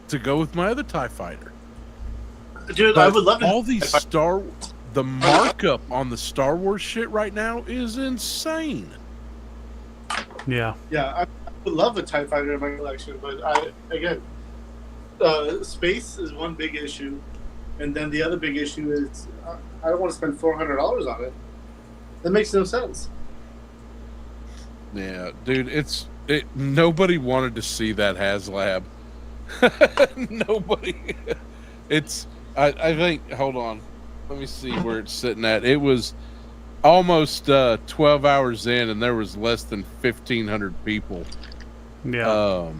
to go with my other TIE fighter. Dude, I would love it. All these the markup on the Star Wars shit right now is insane. Yeah. Yeah, I would love a TIE fighter in my collection, but space is one big issue, and then the other big issue is I don't want to spend $400 on it. That makes no sense. Yeah, dude, nobody wanted to see that HasLab. Nobody. I think, hold on. Let me see where it's sitting at. It was almost 12 hours in, and there was less than 1,500 people. Yeah.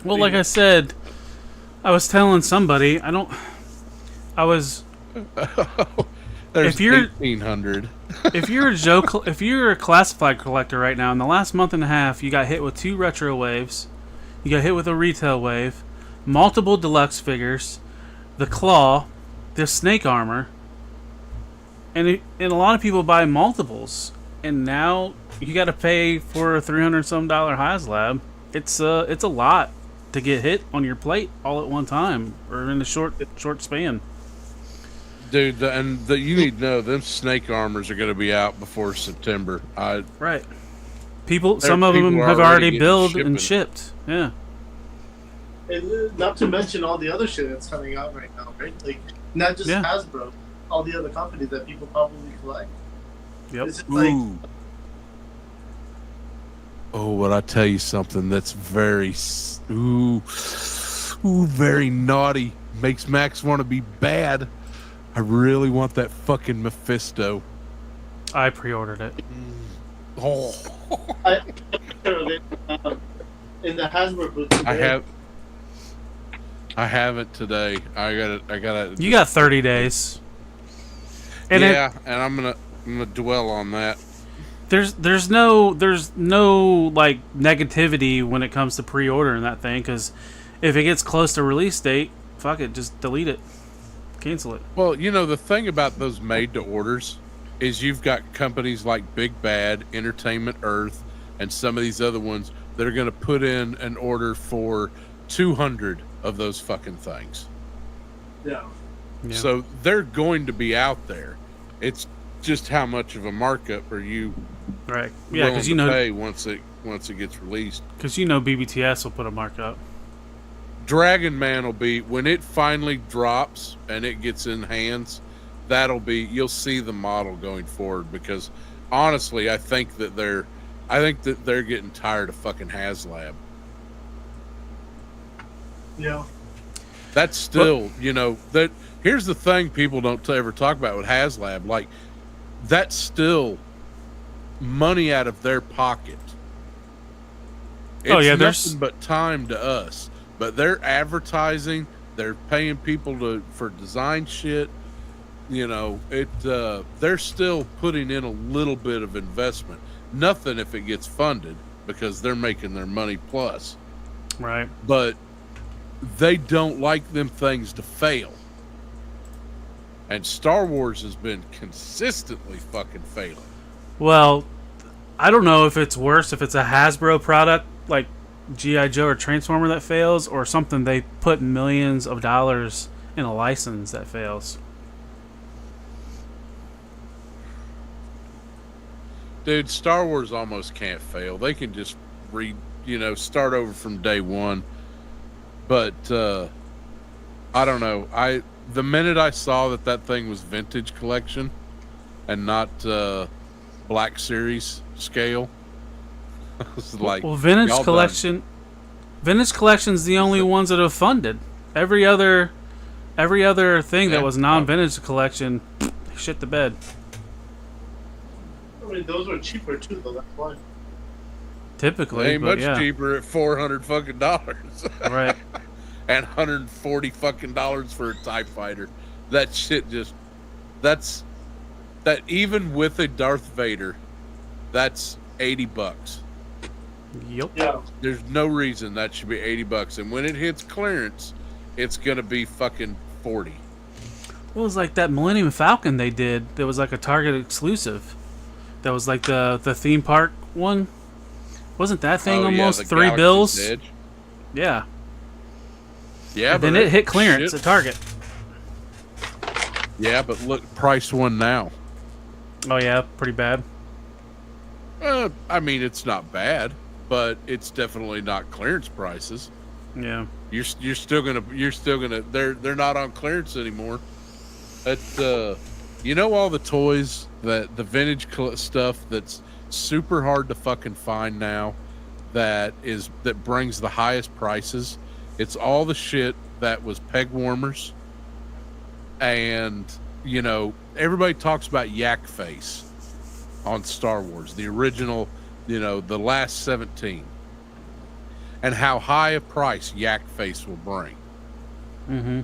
Well, like I said, I was telling somebody, There's 1,800. if you're a classified collector right now, in the last month and a half, you got hit with 2 retro waves, you got hit with a retail wave, multiple deluxe figures, the claw, the snake armor, and a lot of people buy multiples, and now you got to pay for a $300 some HasLab. It's a lot to get hit on your plate all at one time or in a short span. Dude, you need to know them snake armors are going to be out before September. Right. Some of them have already built and shipped. Yeah. And not to mention all the other shit that's coming out right now, right? Like not just Hasbro, all the other companies that people probably collect. Yep. Would I tell you something that's very very naughty? Makes Max want to be bad. I really want that fucking Mephisto. I pre-ordered it. Oh. In the Hasbro booth today. I have it today. I got it. You got 30 days. And and I'm gonna dwell on that. There's no like negativity when it comes to pre-ordering that thing, because if it gets close to release date, fuck it, just delete it. Cancel it. Well, the thing about those made-to-orders is you've got companies like Big Bad, Entertainment Earth, and some of these other ones that are going to put in an order for 200 of those fucking things. Yeah. So they're going to be out there. It's just how much of a markup are you right? Yeah, because pay once it gets released. Because BBTS will put a markup. Dragon Man will be, when it finally drops and it gets in hands, you'll see the model going forward, because honestly, I think that they're getting tired of fucking HasLab. Yeah. That's still, you know, that here's the thing people don't ever talk about with HasLab. Like, that's still money out of their pocket. It's nothing but time to us. But they're advertising, they're paying people for design shit. You know, they're still putting in a little bit of investment. Nothing if it gets funded, because they're making their money plus. Right. But they don't like them things to fail. And Star Wars has been consistently fucking failing. Well, I don't know if it's worse if it's a Hasbro product like G.I. Joe or Transformer that fails, or something they put millions of dollars in a license that fails. Dude, Star Wars almost can't fail. They can just start over from day one. But I don't know. The minute I saw that thing was vintage collection and not Black Series scale, I was like, well, vintage collection's the only ones that have funded. Every other thing that was non-vintage collection shit the bed. I mean, those were cheaper too, though. That's why. Typically, they ain't much cheaper at $400 fucking dollars. Right. And $140 fucking dollars for a TIE fighter. That shit that even with a Darth Vader, that's $80. Yep. Yeah. There's no reason that should be $80, and when it hits clearance, it's gonna be fucking $40. Well, it was like that Millennium Falcon they did. That was like a Target exclusive. That was like the theme park one. Wasn't that thing almost $3 bills? Edge. Yeah. Yeah, and then it hit clearance at Target. Yeah, but look, price one now. Oh yeah, pretty bad. I mean, it's not bad, but it's definitely not clearance prices. Yeah. You're still gonna they're not on clearance anymore. You know, all the toys, that the vintage stuff that's super hard to fucking find now, that brings the highest prices. It's all the shit that was peg warmers, and you know, everybody talks about Yak Face on Star Wars, the original, you know, the last 17, and how high a price Yak Face will bring. Mm-hmm.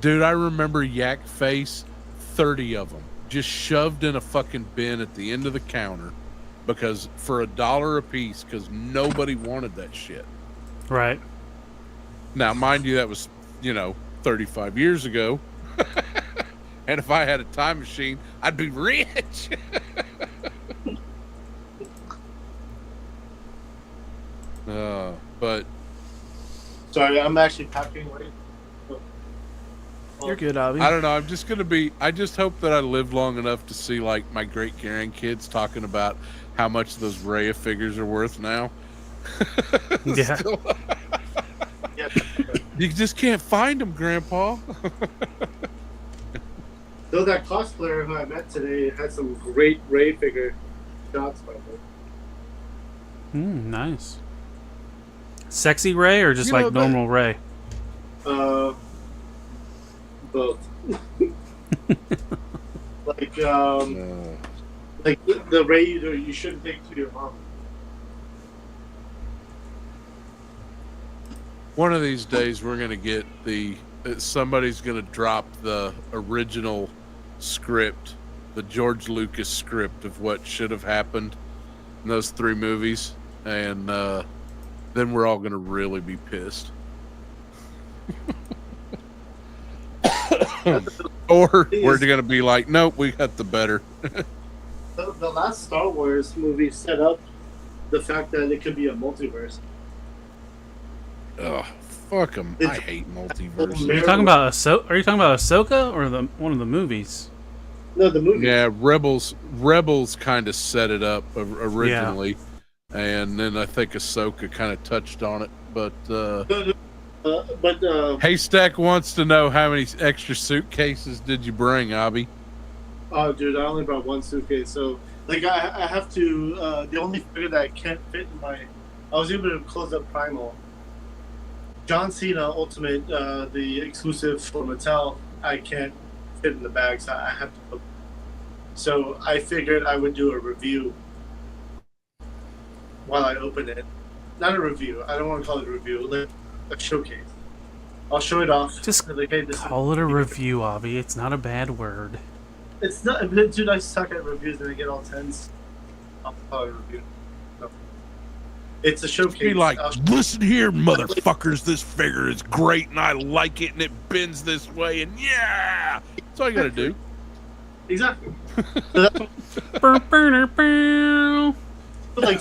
Dude, I remember Yak Face, 30 of them, just shoved in a fucking bin at the end of the counter, because for $1 a piece, because nobody wanted that shit. Right. Now, mind you, that was, 35 years ago. And if I had a time machine, I'd be rich. But sorry, I'm actually packing away. You're good, Abby. I don't know. I just hope that I live long enough to see like my great grandkids talking about how much those Rhea figures are worth now. Yeah. You just can't find them, Grandpa. Though that cosplayer who I met today had some great Rey figure shots by her. Nice. Sexy Rey or just like normal Rey? Both. like the Rey you shouldn't take to your mom. One of these days, we're gonna get somebody's gonna drop the original script, the George Lucas script of what should have happened in those 3 movies, and then we're all gonna really be pissed. Or we're gonna be like, nope, we got the better. The last Star Wars movie set up the fact that it could be a multiverse. Oh, fuck them! I hate multiverses. Are you talking about Ahsoka or one of the movies? No, the movie. Yeah, Rebels kind of set it up originally, and then I think Ahsoka kind of touched on it. But Haystack wants to know how many extra suitcases did you bring, Abby? Oh, dude, I only brought 1 suitcase, so like I have to. The only figure that I can't fit in I was able to close up Primal. John Cena Ultimate, the exclusive for Mattel, I can't fit in the bag, so I have to. So I figured I would do a review while I open it. Not a review. I don't want to call it a review. Like a showcase. I'll show it off. Just like, hey, call it a review, Avi. It's not a bad word. It's not. Dude, I suck at reviews and I get all tense. I'll call it a review. No. It's a showcase. Be like, listen here, motherfuckers. This figure is great and I like it and it bends this way and yeah. That's all you got to do. Exactly. So that's like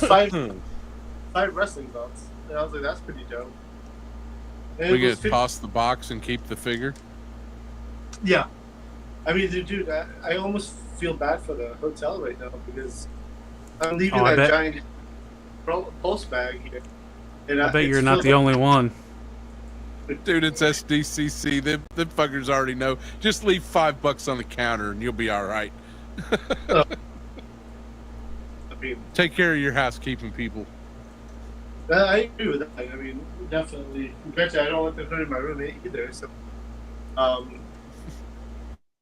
five wrestling belts. And I was like, that's pretty dope. And we get to toss the box and keep the figure? Yeah. I mean, dude, I almost feel bad for the hotel right now because I'm leaving that giant pulse bag here. And I bet you're not the only one. Dude, it's SDCC. Them fuckers already know. Just leave $5 on the counter and you'll be all right. I mean, take care of your housekeeping people. I agree with that. I mean, definitely. Gotcha. I don't want them hurting my roommate either. So,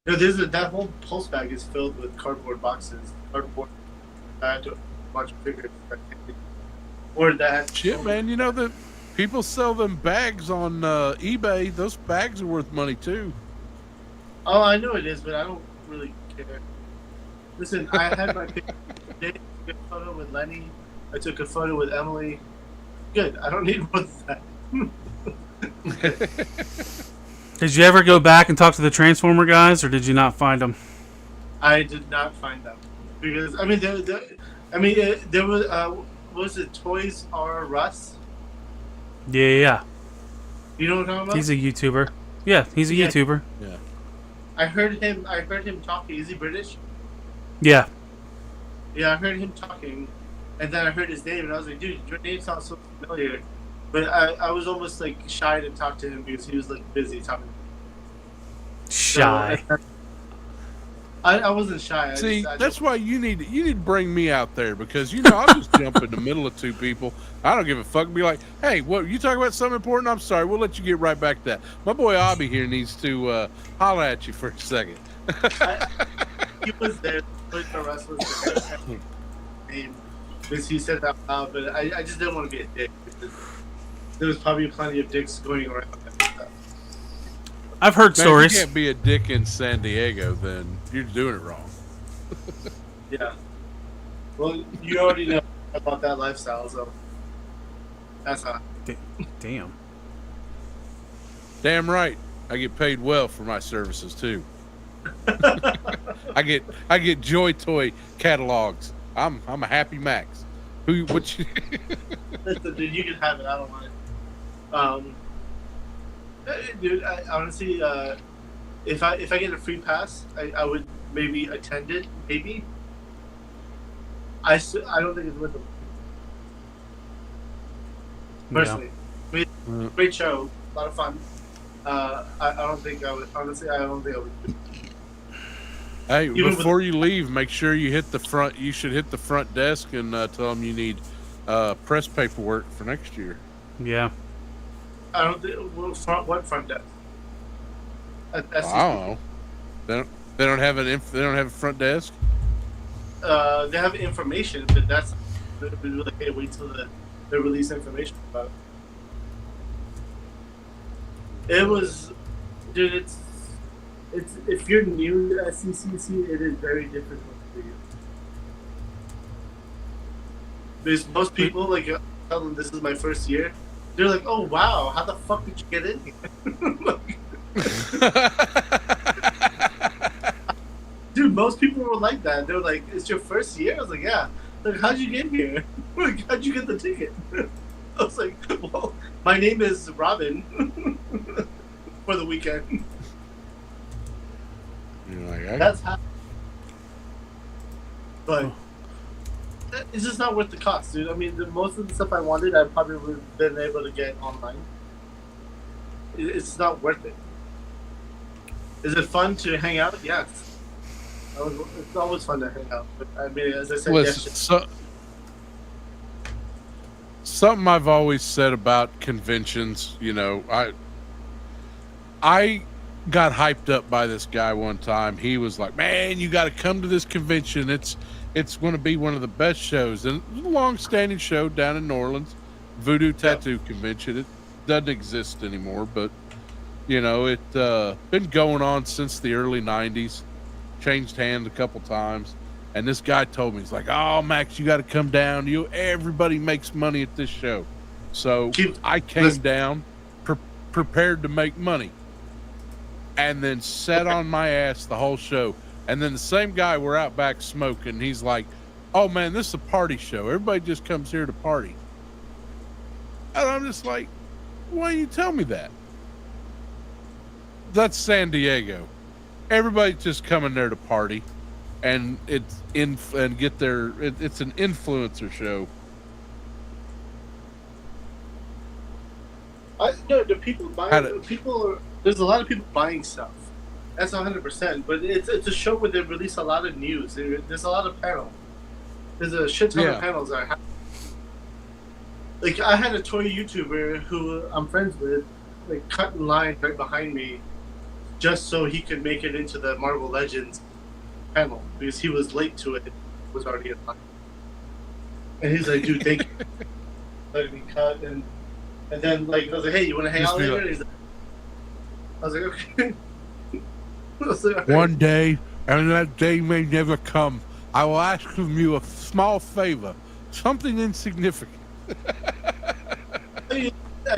that whole pulse bag is filled with cardboard boxes. Cardboard. I had to a bunch of figures. Or that. Shit, man. You know that people sell them bags on eBay. Those bags are worth money too. Oh, I know it is, but I don't really care. Listen, I had my picture. I took a photo with Lenny. I took a photo with Emily. Good. I don't need more than that. Did you ever go back and talk to the Transformer guys, or did you not find them? I did not find them because I mean, there was was it Toys R Us? Yeah. You know what I'm talking about? He's a YouTuber. Yeah, he's a YouTuber. Yeah. I heard him talking. Is he British? Yeah. Yeah, I heard him talking, and then I heard his name, and I was like, dude, your name sounds so familiar. But I was almost like shy to talk to him because he was like busy talking. Shy. So, I wasn't shy. See, that's why you need to bring me out there because I'll just jump in the middle of two people. I don't give a fuck. Be like, hey, what you talking about? Something important? I'm sorry. We'll let you get right back to that. My boy Abby here needs to holler at you for a second. He was there. The rest was there. Because he said that loud, but I just didn't want to be a dick. There was probably plenty of dicks going around. I've heard stories. If you can't be a dick in San Diego, then you're doing it wrong. Yeah. Well, you already know about that lifestyle, so that's not. Damn. Damn right. I get paid well for my services too. I get Joy Toy catalogs. I'm a happy Max. Listen, dude, you can have it. I don't mind. Dude, honestly, if I get a free pass, I would maybe attend it. Maybe. I don't think it's worth it. Personally, great show, a lot of fun. I don't think I would. Honestly, I don't think I would. Hey, before you leave, make sure you hit the front. You should hit the front desk and tell them you need press paperwork for next year. Yeah. I don't think. What front desk? I don't know. They don't have a front desk. They have information, but that's like, hey, wait till they release information about it. It was, dude. It's if you're new to SDCC, it is very difficult for you. Because most people, like, tell them this is my first year, they're like, oh wow, how the fuck did you get in here? Dude, most people were like that. They were like, it's your first year? I was like, yeah. Like, how'd you get here? Like, how'd you get the ticket? I was like, well, my name is Robin for the weekend. You're like, That's how. But it's just not worth the cost, dude. I mean, most of the stuff I wanted, I probably would have been able to get online. It's not worth it. Is it fun to hang out? Yes. It's always fun to hang out. But I mean, as I said yesterday. something I've always said about conventions. I got hyped up by this guy one time. He was like, "Man, you got to come to this convention. It's going to be one of the best shows." And it's a long-standing show down in New Orleans, Voodoo Tattoo Convention. It doesn't exist anymore, but it's been going on since the early '90s. Changed hands a couple times. And this guy told me, he's like, "Oh, Max, you got to come down. Everybody makes money at this show." So I came down prepared to make money, and then sat on my ass the whole show. And then the same guy, we're out back smoking. He's like, "Oh man, this is a party show. Everybody just comes here to party." And I'm just like, "Why didn't you tell me that?" That's San Diego. Everybody's just coming there to party. And it's it's an influencer show. The people buying there's a lot of people buying stuff. That's 100%. But it's a show where they release a lot of news. There's a lot of panels. There's a shit ton of panels that happen. Like I had a toy YouTuber who I'm friends with, like cut in line right behind me, just so he could make it into the Marvel Legends panel because he was late to it. It was already in line. And he's like, "Dude, thank you." Letting me cut and then like I was like, "Hey, you want to hang out later?" Like, I was like, "Okay." One day, and that day may never come, I will ask from you a small favor, something insignificant. I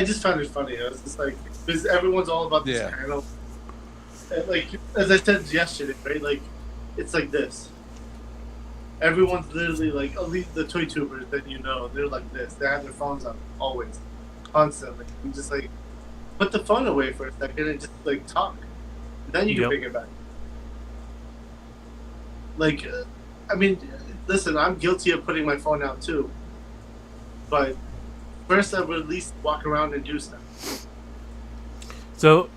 just found it funny. I was just like, because everyone's all about this panel. And like as I said yesterday, right? Like it's like this. Everyone's literally like, at least the toy tubers that they're like this. They have their phones on always, constantly. I'm just like, put the phone away for a second and just like talk. And then you can bring it back. Like, I mean, listen, I'm guilty of putting my phone out too. But first, I would at least walk around and do stuff. So,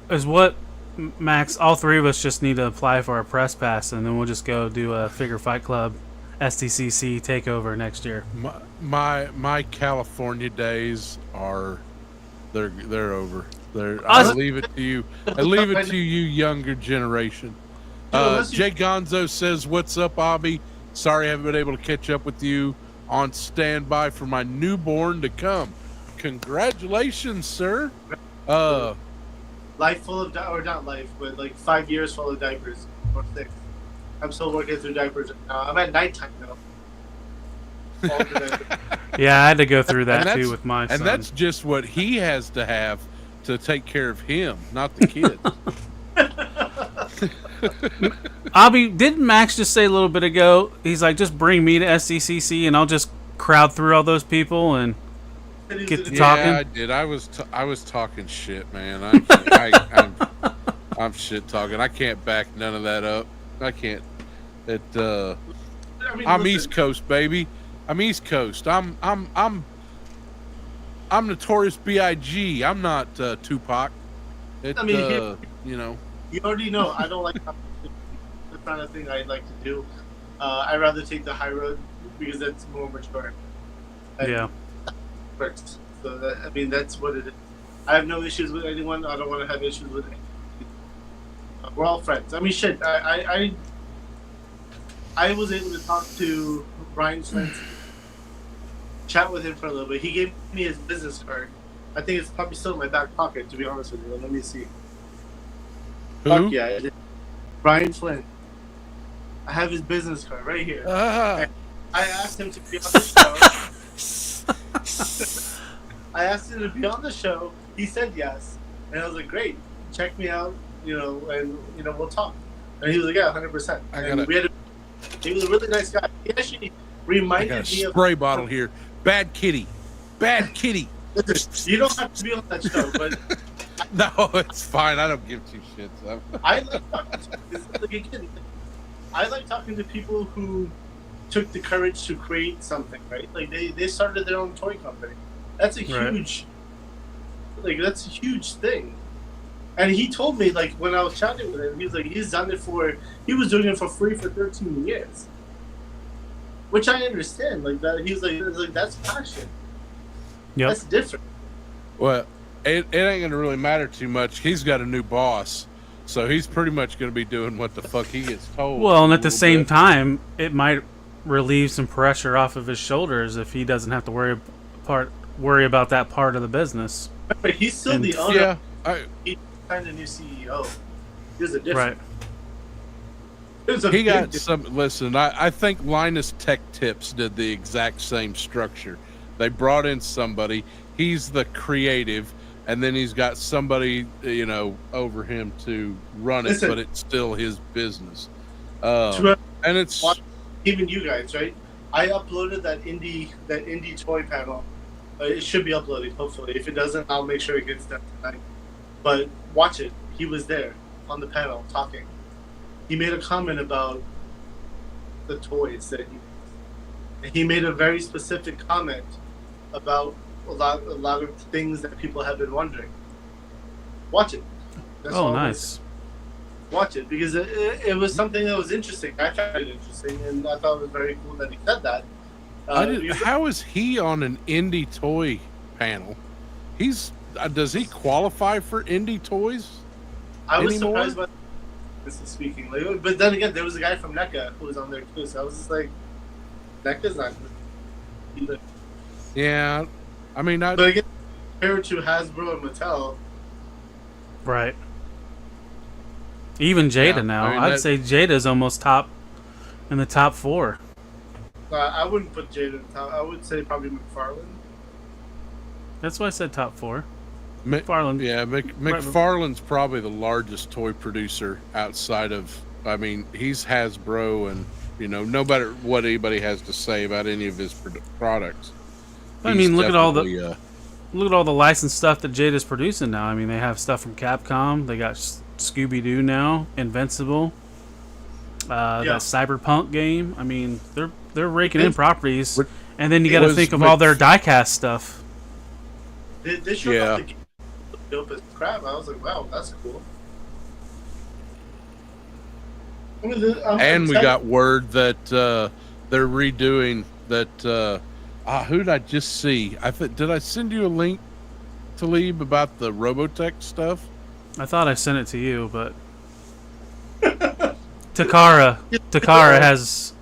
Max, all three of us just need to apply for a press pass, and then we'll just go do a Figure Fight Club SDCC takeover next year. My California days they're over. I leave it to you. I leave it to you, younger generation. Jay Gonzo says, "What's up, Abby? Sorry I haven't been able to catch up with you. On standby for my newborn to come. Congratulations, sir." Life full of or not life, but like 5 years full of diapers or 6. I'm still working through diapers. I'm at nighttime though. Yeah, I had to go through that too with my son. And that's just what he has to have to take care of him, not the kid. Abby, didn't Max just say a little bit ago? He's like, "Just bring me to SDCC, and I'll just crowd through all those people and get to talking." Yeah, I did. I was talking shit, man. I'm shit talking. I can't back none of that up. I can't. I'm East Coast, baby. I'm East Coast. I'm Notorious B.I.G. I'm not Tupac. You already know I don't like the kind of thing I like to do. I'd rather take the high road because that's more mature. Yeah. First. So that's what it is. I have no issues with anyone. I don't want to have issues with anyone. We're all friends. I mean, shit. I was able to talk to Brian Swenson, chat with him for a little bit. He gave me his business card. I think it's probably still in my back pocket, to be honest with you. Let me see. Who? Fuck yeah, I did. Brian Flynn. I have his business card right here. I asked him to be on the show. He said yes. And I was like, "Great. Check me out, and we'll talk." And he was like, "Yeah, 100%." He was a really nice guy. He actually reminded me of spray bottle here. Bad kitty. You don't have to be on that show, but no, it's fine. I don't give two shits. I like talking to people who took the courage to create something, right? Like they started their own toy company. That's a huge, that's a huge thing. And he told me, like, when I was chatting with him, he was like, he was doing it for free for 13 years. Which I understand, like that. He was like, that's passion. Yep. That's different. Well, it ain't going to really matter too much. He's got a new boss, so he's pretty much going to be doing what the fuck he gets told. Well, and at the same time, it might relieve some pressure off of his shoulders if he doesn't have to worry about that part of the business. But he's still the owner. Yeah, he signed a new CEO. There's a difference. Right. He got some. Listen, I think Linus Tech Tips did the exact same structure. They brought in somebody. He's the creative, and then he's got somebody, over him to run it. But it's still his business. And it's even you guys, right? I uploaded that indie toy panel. It should be uploading, hopefully. If it doesn't, I'll make sure it gets done tonight. But watch it. He was there on the panel talking. He made a comment about the toys that he made a very specific comment about a lot of things that people have been wondering. Watch it. That's nice. Watch it, because it was something that was interesting. I found it interesting, and I thought it was very cool that he said that. How is he on an indie toy panel? Does he qualify for indie toys? I was surprised by this is speaking, but then again, there was a guy from NECA who was on there too. So I was just like, NECA's not either. Yeah, I mean, but again, compared to Hasbro and Mattel, right? Even Jada now, I'd say Jada's almost in the top 4. I wouldn't put Jada in the top. I would say probably McFarlane. That's why I said top 4. McFarlane. Yeah, McFarlane's probably the largest toy producer outside of. I mean, he's Hasbro, and no matter what anybody has to say about any of his products. I mean, look at all the licensed stuff that Jada's producing now. I mean, they have stuff from Capcom. They got Scooby-Doo now, Invincible, that Cyberpunk game. I mean, they're raking in properties, and then you got to think of all their diecast stuff. They showed off the game dope as crap. I was like, wow, that's cool. And we got word that they're redoing that. Who did I just see? Did I send you a link, Talib, about the Robotech stuff? I thought I sent it to you, but Takara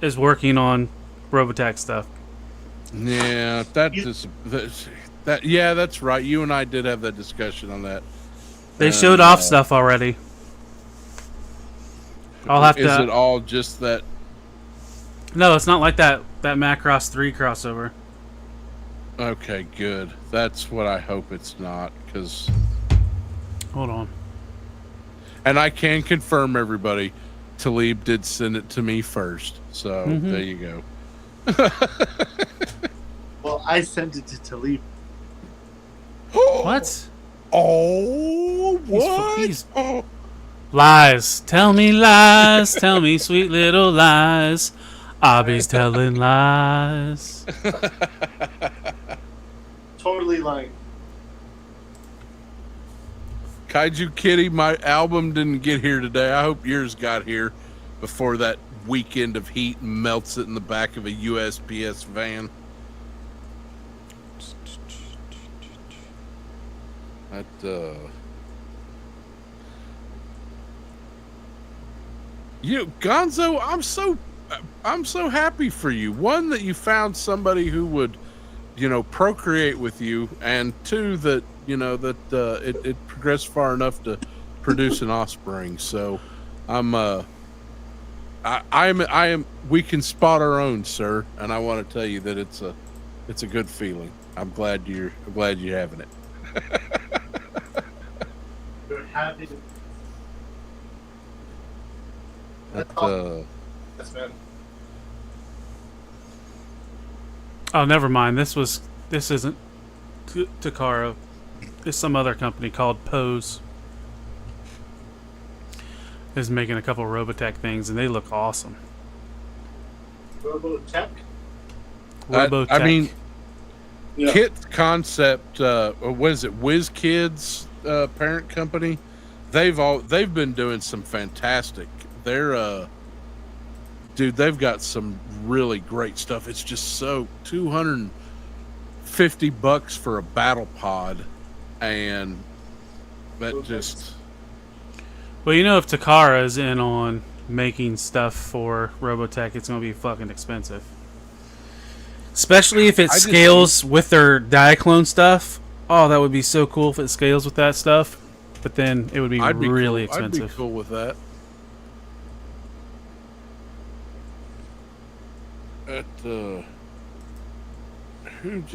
is working on Robotech stuff. Yeah, that's right. You and I did have that discussion on that. They showed off stuff already. Is it all just that? No, it's not like that Macross 3 crossover. Okay, good. That's what I hope it's not, because... Hold on. And I can confirm, everybody, Talib did send it to me first. So, There you go. Well, I sent it to Talib. What? Oh, what? Lies. Tell me lies. Tell me sweet little lies. Abby's telling lies. Totally lying. Kaiju Kitty, my album didn't get here today. I hope yours got here before that weekend of heat melts it in the back of a USPS van. Gonzo, I'm so happy for you. One, that you found somebody who would, procreate with you, and two, that it progressed far enough to produce an offspring. So, we can spot our own, sir, and I want to tell you that it's a good feeling. I'm glad you're having it. You're having it. That's man. Oh, never mind. This isn't Takara. It's some other company called Pose. Is making a couple Robotech things, and they look awesome. Robotech? Robotech. I mean, Kit's Concept. What is it? WizKids parent company. They've been doing some fantastic. They've got some really great stuff. It's just so $250 $150 for a battle pod, and that just. Well, you know, if Takara is in on making stuff for Robotech, it's going to be fucking expensive. Especially if it scales with their Diaclone stuff. Oh, that would be so cool if it scales with that stuff. But then it would be really expensive. I'd be cool with that.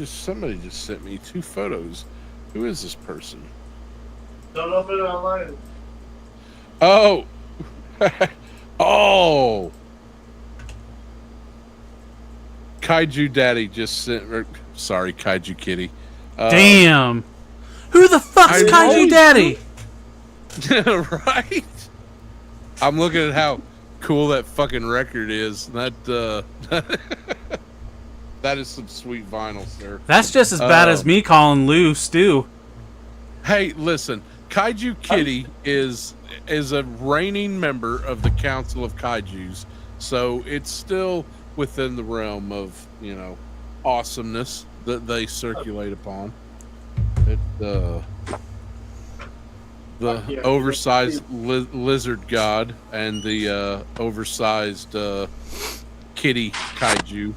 Somebody just sent me 2 photos. Who is this person? Don't open it online. Oh. Oh. Kaiju Daddy just sent. Sorry, Kaiju Kitty. Damn. Who the fuck's Kaiju Daddy? Right. I'm looking at how cool that fucking record is. That that is some sweet vinyl, sir. That's just as bad as me calling Lou Stu. Hey, listen. Kaiju Kitty is a reigning member of the Council of Kaijus, so it's still within the realm of, awesomeness that they circulate upon. The oversized lizard god and the oversized kitty kaiju.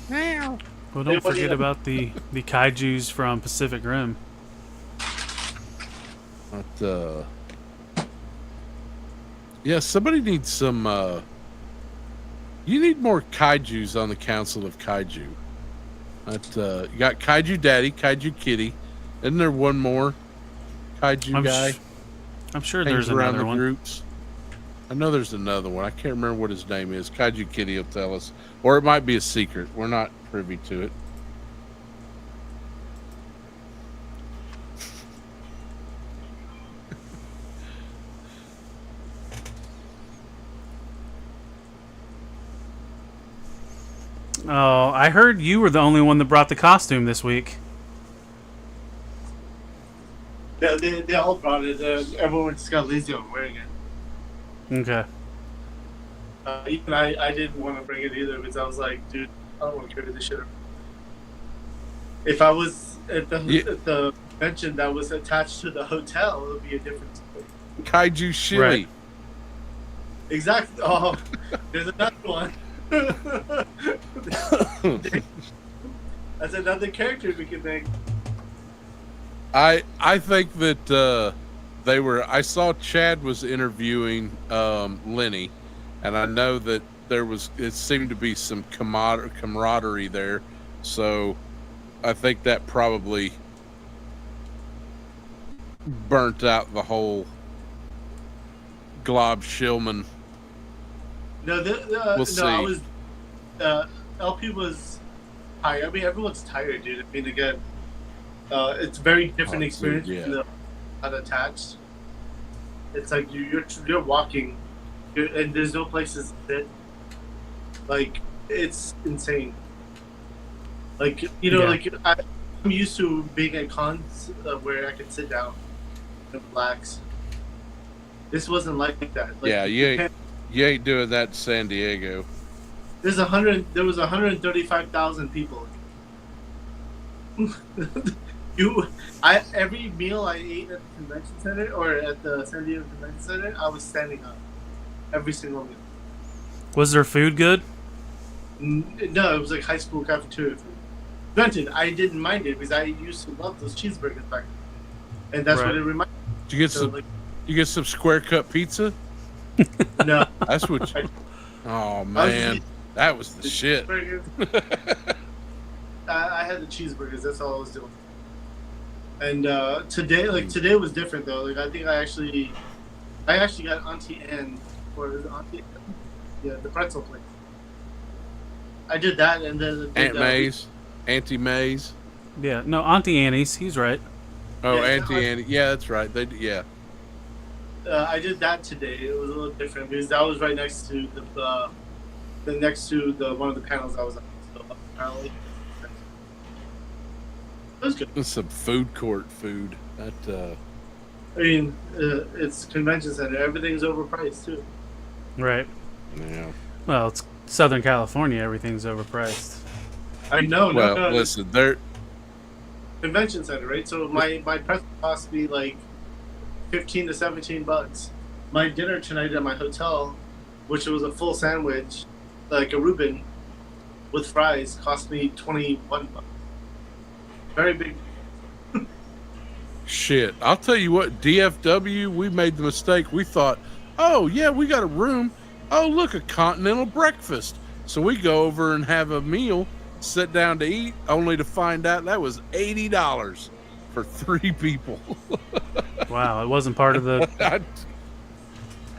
Well, don't forget about the kaijus from Pacific Rim. But, yeah, somebody needs some. You need more kaijus on the Council of Kaiju. You got Kaiju Daddy, Kaiju Kitty. Isn't there one more kaiju guy? I'm sure there's another one. Groups. I know there's another one. I can't remember what his name is. Kaiju Kitty will tell us. Or it might be a secret. We're not privy to it. Oh, I heard you were the only one that brought the costume this week. They all brought it. Everyone just got lazy on wearing it. Okay. Even I didn't want to bring it either because I was like, dude, I don't want to carry this shit. If I was at the convention that was attached to the hotel, it would be a different story. Kaiju Shilly. Right. Exactly. Oh, there's another one. That's another character we can make. I think that they were. I saw Chad was interviewing Lenny, and I know that it seemed to be some camaraderie there. So I think that probably burnt out the whole Glob Shillman. No, we'll see. I was. LP was tired. I mean, everyone's tired, dude. I mean, again, it's a very different experience. Yeah. Not attached. It's like you're walking, and there's no places to sit. Like, it's insane. Like, I'm used to being at cons where I can sit down and relax. This wasn't like that. Like, yeah, you ain't doing that in San Diego. There was 135,000 people. Every meal I ate at the convention center or at the San Diego Convention Center, I was standing up. Every single meal. Was their food good? No, it was like high school cafeteria food. Granted, I didn't mind it because I used to love those cheeseburgers back then. And that's what it reminded me. Did you get some square cut pizza? No. That's what oh man. That was the shit. I had the cheeseburgers, that's all I was doing. And today was different though. Like I think I actually got Auntie Anne the pretzel place. I did that and then Auntie May's. Yeah, no, Auntie Annie's. He's right. Oh, yeah, Auntie Annie. Yeah, that's right. I did that today. It was a little different because that was right next to the one of the panels I was on. So apparently, it was good. Some food court food. That. I mean, it's convention center. Everything's overpriced too. Right. Yeah. Well, it's Southern California. Everything's overpriced. I know. Well, no. Listen, they're convention center, right? So my press cost me like $15 to $17. My dinner tonight at my hotel, which was a full sandwich, like a Reuben with fries, cost me $21. Very big. Shit. I'll tell you what, DFW, we made the mistake. We thought, oh yeah, we got a room. Oh look, a continental breakfast. So we go over and have a meal, sit down to eat, only to find out that was $80 for 3 people. Wow, it wasn't part of the...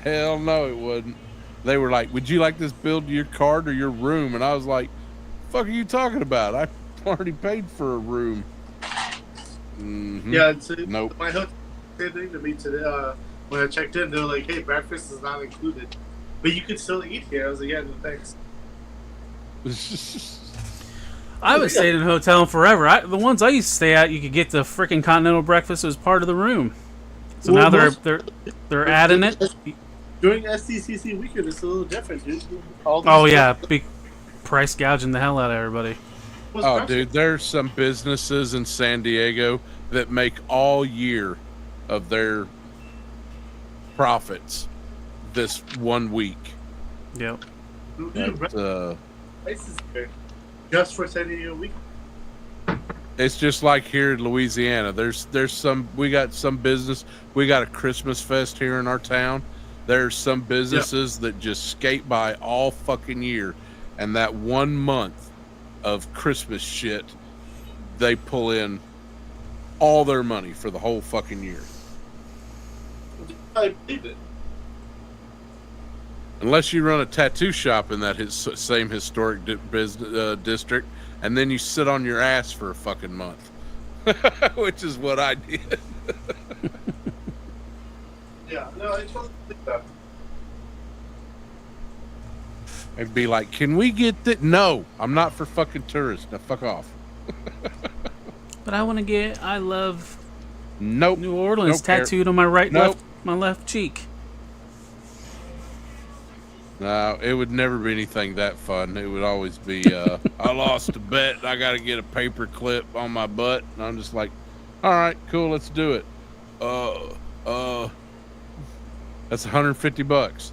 Hell no, it wasn't. They were like, would you like this billed to your card or your room? And I was like, fuck are you talking about? I already paid for a room. Mm-hmm. Yeah, nope. My hotel same thing to me today. When I checked in, they were like, hey, breakfast is not included. But you could still eat here. I was like, yeah, no thanks. I was staying in a hotel forever. The ones I used to stay at, you could get the freaking continental breakfast as part of the room. So now they're adding it. During SDCC weekend, it's a little different, dude. Big price gouging the hell out of everybody. Oh, dude, there's some businesses in San Diego that make all year of their profits this 1 week. Yep. Just for San Diego week. It's just like here in Louisiana. We got some business. We got a Christmas fest here in our town. There's some businesses that just skate by all fucking year, and that 1 month of Christmas shit, they pull in all their money for the whole fucking year. I believe it. Unless you run a tattoo shop in that same historic district, and then you sit on your ass for a fucking month, which is what I did. Yeah, no, I totally think that. I'd be like, can we get that? No, I'm not for fucking tourists. Now fuck off. But I want to get I love New Orleans tattooed on my my left cheek. No, it would never be anything that fun. It would always be, I lost a bet. I got to get a paper clip on my butt. And I'm just like, all right, cool, let's do it. That's $150.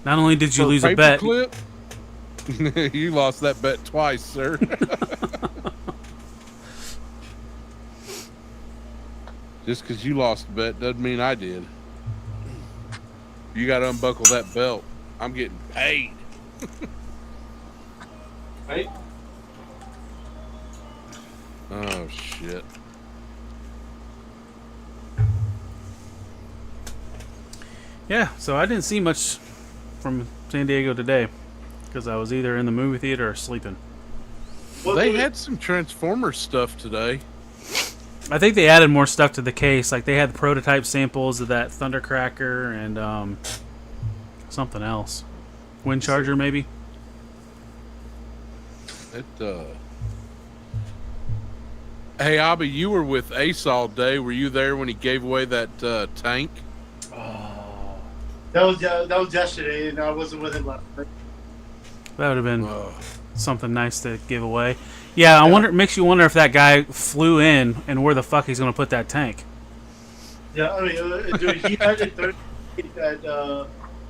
Not only did you lose a bet, clip, you lost that bet twice, sir. Just because you lost a bet doesn't mean I did. You got to unbuckle that belt. I'm getting paid. Right? Oh, shit. Yeah, so I didn't see much from San Diego today because I was either in the movie theater or sleeping. Well, they had some Transformers stuff today. I think they added more stuff to the case. Like they had the prototype samples of that Thundercracker and something else. Wind Charger, maybe? Hey, Abby, you were with Ace all day. Were you there when he gave away that tank? Oh. That was yesterday, and I wasn't with him last night. That would have been something nice to give away. Yeah, I wonder. It makes you wonder if that guy flew in and where the fuck he's going to put that tank. Yeah, I mean, dude, he had it at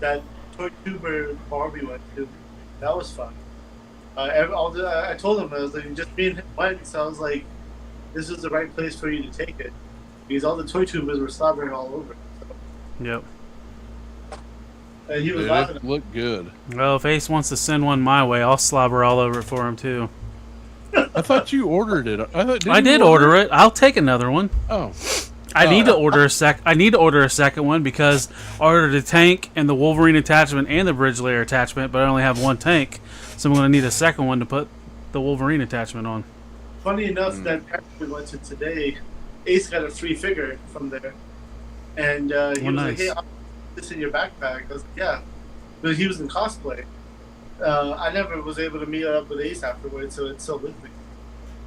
that toy tuber bar we went to. That was fun. I told him, I was like, just me and him went, so I was like, this is the right place for you to take it. Because all the toy tubers were slobbering all over it. So. Yep. And he was laughing. It looked good. Well, if Ace wants to send one my way, I'll slobber all over it for him, too. I thought you ordered it. I did order it. I'll take another one. Oh. I need to order a second one because I ordered a tank and the Wolverine attachment and the bridge layer attachment, but I only have one tank, so I'm going to need a second one to put the Wolverine attachment on. Funny enough, that pack we went to today, Ace got a free figure from there, and he was like, "Hey, I'll put this in your backpack." I was like, "Yeah," but he was in cosplay. I never was able to meet up with Ace afterwards, so it's still with me.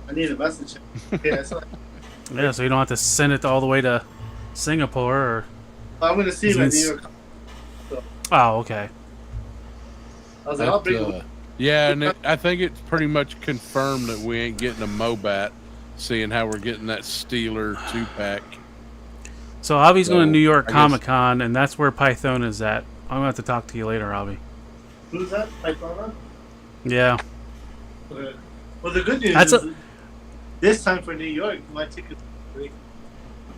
I need a message. Yeah, so you don't have to send it all the way to Singapore. Or I'm going to see him at New York. So. Oh, okay. I was like, I'll bring it. Yeah, and I think it's pretty much confirmed that we ain't getting a Mobat, seeing how we're getting that Steeler 2-pack. So Avi's going to New York Comic Con, and that's where Python is at. I'm going to have to talk to you later, Avi. Who's that? Python? Yeah. Okay. Well, the good news is this time for New York, my ticket's free.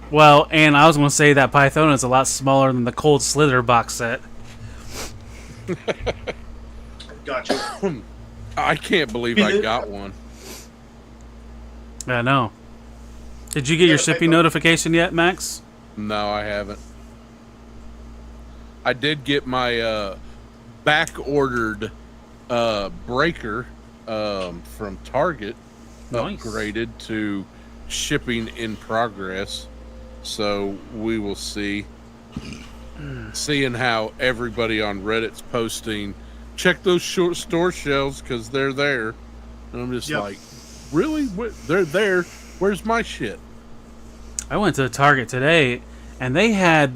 Well, and I was going to say that Python is a lot smaller than the Cold Slither box set. Gotcha. I can't believe I got one. I know. Did you get your shipping notification yet, Max? No, I haven't. I did get my back-ordered breaker from Target upgraded to shipping in progress. So we will see. Seeing how everybody on Reddit's posting, check those short store shelves because they're there. And I'm just like, really? They're there? Where's my shit? I went to the Target today, and they had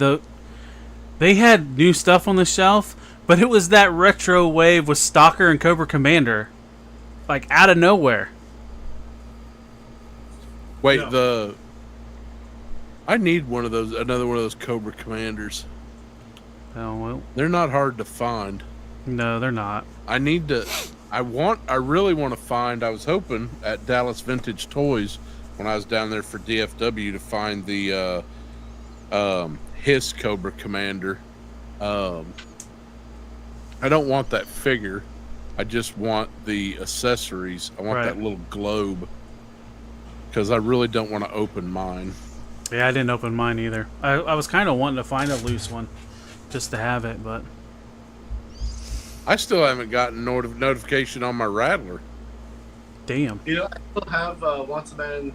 new stuff on the shelf, but it was that retro wave with Stalker and Cobra Commander, like out of nowhere. Wait, I need one of those, another one of those Cobra Commanders. Oh well, they're not hard to find. No, they're not. I really want to find. I was hoping at Dallas Vintage Toys when I was down there for DFW to find the his Cobra Commander. I don't want that figure. I just want the accessories. I want that little globe because I really don't want to open mine. Yeah, I didn't open mine either. I was kind of wanting to find a loose one just to have it, but I still haven't gotten notification on my Rattler. Damn. You know, I still have Once a Man.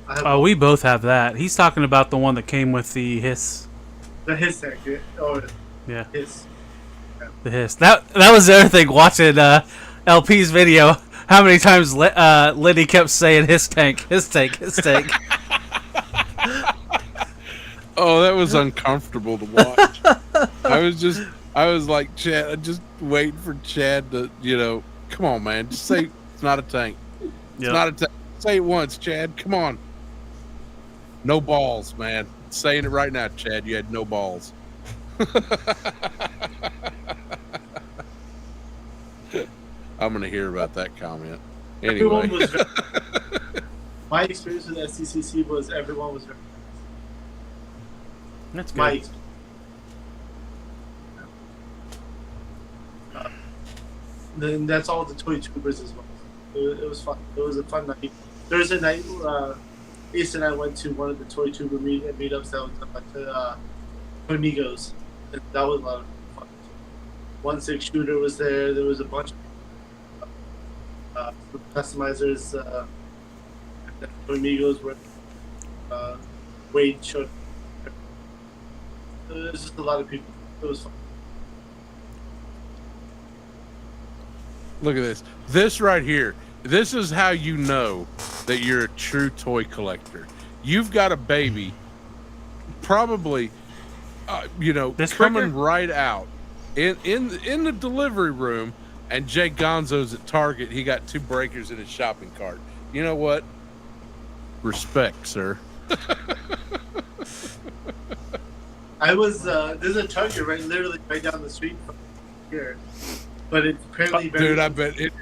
Oh, we both have that. He's talking about the one that came with the hiss. The hiss tech, yeah. Hiss. Yeah. The hiss. That was the other thing. Watching LP's video, how many times Liddy kept saying his tank, his tank, his tank. Oh, that was uncomfortable to watch. I was like, Chad, just waiting for Chad to, come on, man, just say it's not a tank. It's not a tank. Say it once, Chad. Come on. No balls, man. Saying it right now, Chad. You had no balls. I'm going to hear about that comment. Anyway. My experience with SDCC was everyone was very nice. That's good. Then that's all the toy tubers as well. It was fun. It was a fun night. Thursday night, Ace and I went to one of the toy tuber meetups that was done by Amigos. And that was a lot of fun. 1/6 shooter was there. There was a bunch of customizers. Amigos were Wade showed. There was just a lot of people. It was fun. Look at this. This right here. This is how you know that you're a true toy collector. You've got a baby, probably, coming right out in the delivery room, and Jay Gonzo's at Target. He got 2 breakers in his shopping cart. You know what? Respect, sir. I was there's a Target literally right down the street from here, but it's apparently very. Dude, I bet it.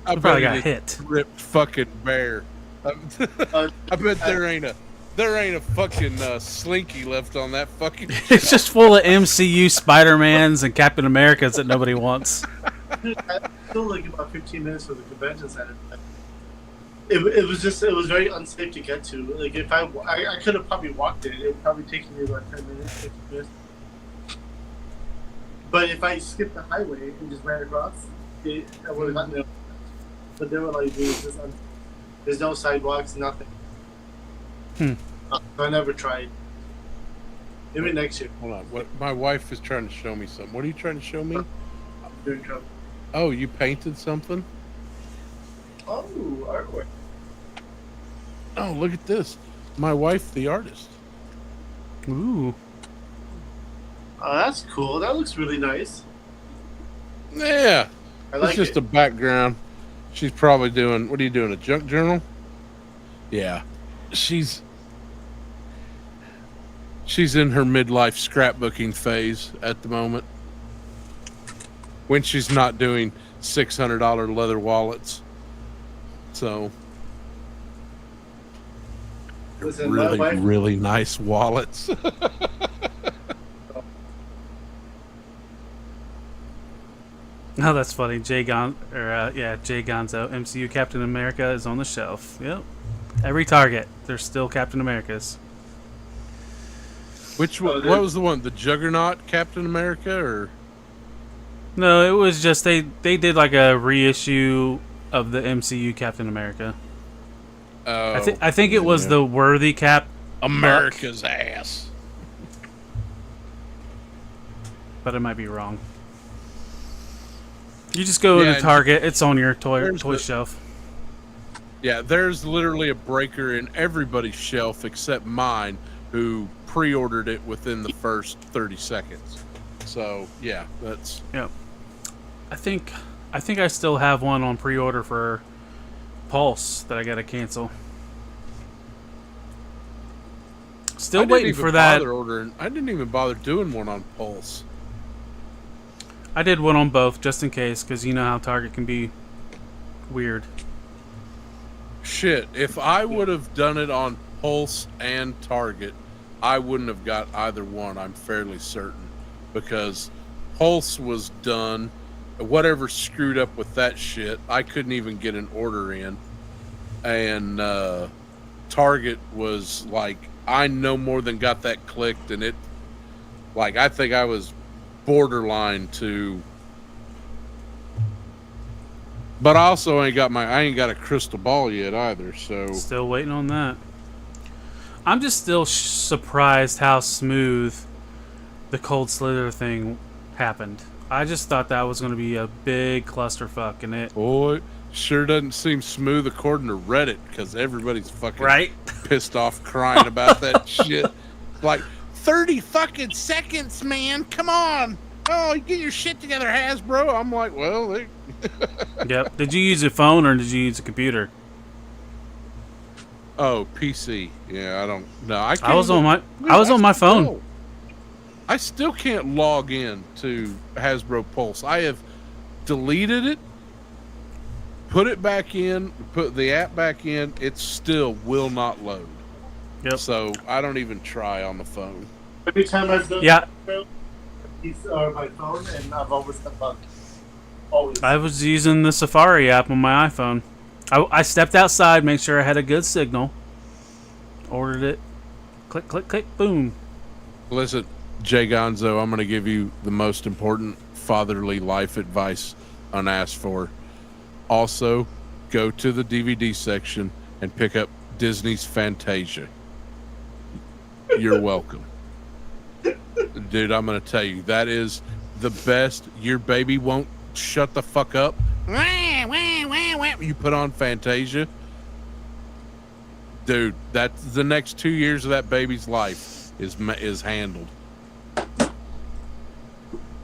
I probably got hit. Ripped fucking bear. I bet there ain't a fucking slinky left on that fucking. It's just full of MCU Spider-Mans and Captain Americas that nobody wants. Dude, I still like about 15 minutes for the convention center. It was very unsafe to get to. Like if I could have probably walked it. It would probably take me about 10 minutes, 15 minutes. But if I skipped the highway and just ran across, I would have gotten there. But they were like, there's no sidewalks, nothing. So I never tried. Maybe next year. Hold on. What? My wife is trying to show me something. What are you trying to show me? I'm doing trouble. Oh, you painted something? Oh, artwork. Oh, look at this. My wife, the artist. Ooh. Oh, that's cool. That looks really nice. Yeah. It's just a background. She's probably doing, what are you doing, a junk journal? Yeah. She's in her midlife scrapbooking phase at the moment. When she's not doing $600 leather wallets. So Listen, really nice wallets. Oh, that's funny. Jay Gonzo, MCU Captain America is on the shelf. Yep. Every Target, there's still Captain Americas. Which one? What was the one? The Juggernaut Captain America, or? No, it was just they did like a reissue of the MCU Captain America. Oh, I think it was the Worthy Cap. America's ass. But I might be wrong. You just go to Target. It's on your toy shelf. Yeah, there's literally a breaker in everybody's shelf except mine, who pre-ordered it within the first 30 seconds. So yeah, that's I think I still have one on pre-order for Pulse that I gotta cancel. Still waiting for that. I didn't even bother doing one on Pulse. I did one on both just in case, because you know how Target can be weird. Shit, if I would have done it on Pulse and Target, I wouldn't have got either one, I'm fairly certain. Because Pulse was done, whatever screwed up with that shit, I couldn't even get an order in. And Target was like, I no more than got that clicked, and it, like, I think I was borderline to, but I also I ain't got a crystal ball yet either, so still waiting on that. I'm just still surprised how smooth the Cold Slither thing happened. I just thought that was going to be a big clusterfuck, and it sure doesn't seem smooth according to Reddit, because everybody's fucking pissed off crying about that shit. Like, 30 fucking seconds, man. Come on. Oh, you get your shit together, Hasbro. I'm like, well, Yep. Did you use a phone or did you use a computer? Oh, PC. Yeah, I don't know. I was on my phone. I still can't log in to Hasbro Pulse. I have deleted it, put it back in, put the app back in. It still will not load. Yep. So I don't even try on the phone. Every time I've done my phone, and I've always had fun. Always. I was using the Safari app on my iPhone. I stepped outside, make sure I had a good signal. Ordered it. Click, click, click, boom. Listen, Jay Gonzo, I'm going to give you the most important fatherly life advice unasked for. Also, go to the DVD section and pick up Disney's Fantasia. You're welcome. Dude, I'm going to tell you, that is the best. Your baby won't shut the fuck up. You put on Fantasia. Dude, that's the next 2 years of that baby's life is handled.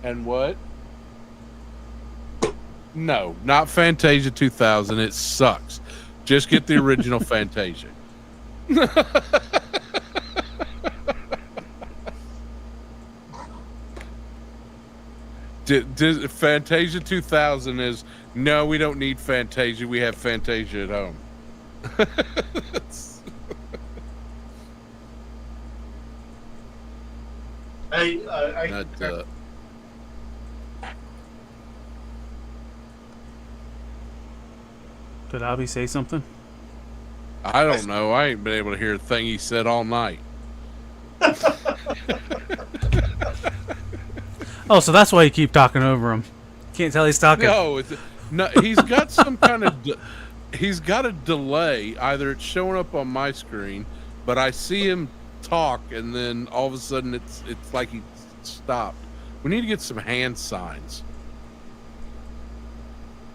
And what? No, not Fantasia 2000. It sucks. Just get the original Fantasia. Fantasia 2000 is, no, we don't need Fantasia. We have Fantasia at home. Did Abby say something? I don't know. I ain't been able to hear a thing he said all night. Oh, so that's why you keep talking over him. Can't tell he's talking. No, he's got some kind of he's got a delay. Either it's showing up on my screen, but I see him talk, and then all of a sudden it's like he stopped. We need to get some hand signs.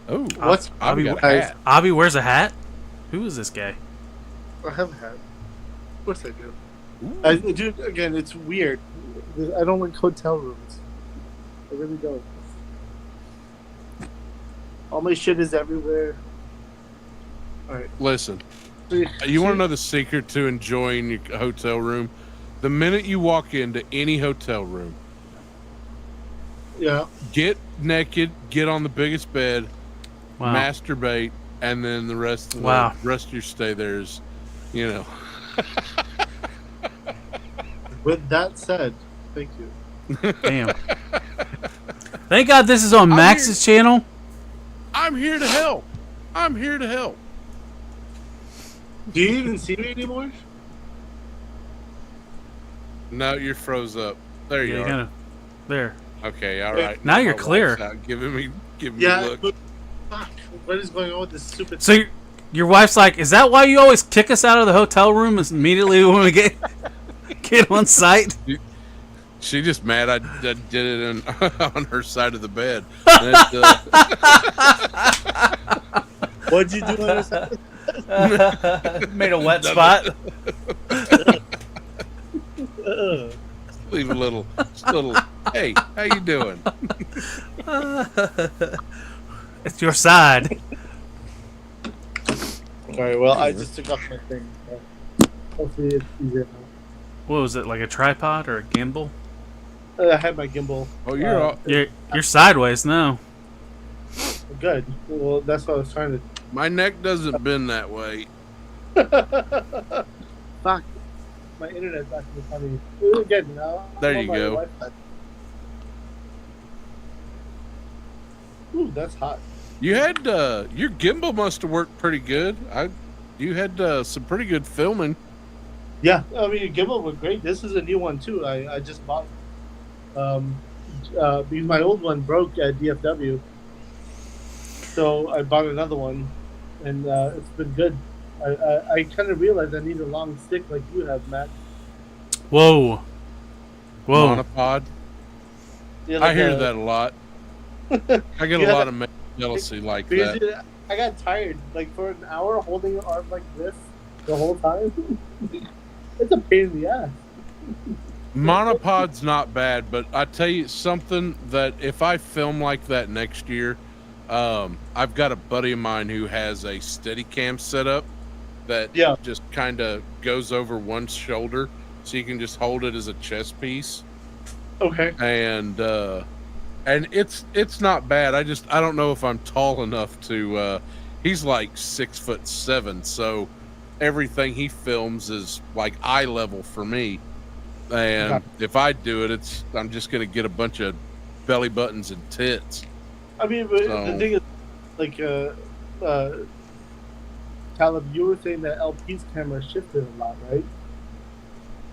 Oh, what's Abby wears a hat? Who is this guy? I have a hat. Of course I do. Dude, again, it's weird. I don't like hotel rooms. I really don't. All my shit is everywhere. All right. Listen, you want to know the secret to enjoying your hotel room? The minute you walk into any hotel room, get naked, get on the biggest bed, masturbate, and then the rest of your stay there's, you know. With that said, thank you. Damn. Thank God this is on Max's channel. I'm here to help. Do you even see me anymore? No, you're froze up. There you are. There. Okay, all right. Now you're clear. Giving me a look. But, fuck, what is going on with this stupid... So your wife's like, is that why you always kick us out of the hotel room immediately when we get on site? She just mad I did it on her side of the bed. What'd you do on her side? Made a wet spot. Leave a little, hey, how you doing? It's your side. Alright, well, I just took off my thing. Hopefully it's easier now. What was it, like a tripod or a gimbal? I had my gimbal. Oh, you're sideways now. Good. Well, that's what I was trying to... My neck doesn't bend that way. Fuck. My internet's actually funny. Again, now. There you go. Wi-Fi. Ooh, that's hot. You had your gimbal must have worked pretty good. You had some pretty good filming. Yeah, I mean, your gimbal was great. This is a new one too. I just bought. Because my old one broke at DFW, so I bought another one, and it's been good. I kind of realized I need a long stick like you have, Matt. Whoa. Monopod. Yeah, like I hear that a lot. I get a lot of jealousy like that. I got tired, like for an hour holding your arm like this the whole time. It's a pain in the ass. Monopod's not bad, but I tell you something that if I film like that next year, I've got a buddy of mine who has a Steadicam setup that just kind of goes over one shoulder, so you can just hold it as a chest piece. Okay. And it's not bad. I don't know if I'm tall enough to. He's like 6'7", so everything he films is like eye level for me. And if I do it, I'm just gonna get a bunch of belly buttons and tits. I mean, but the thing is, like, Caleb, you were saying that LP's camera shifted a lot, right?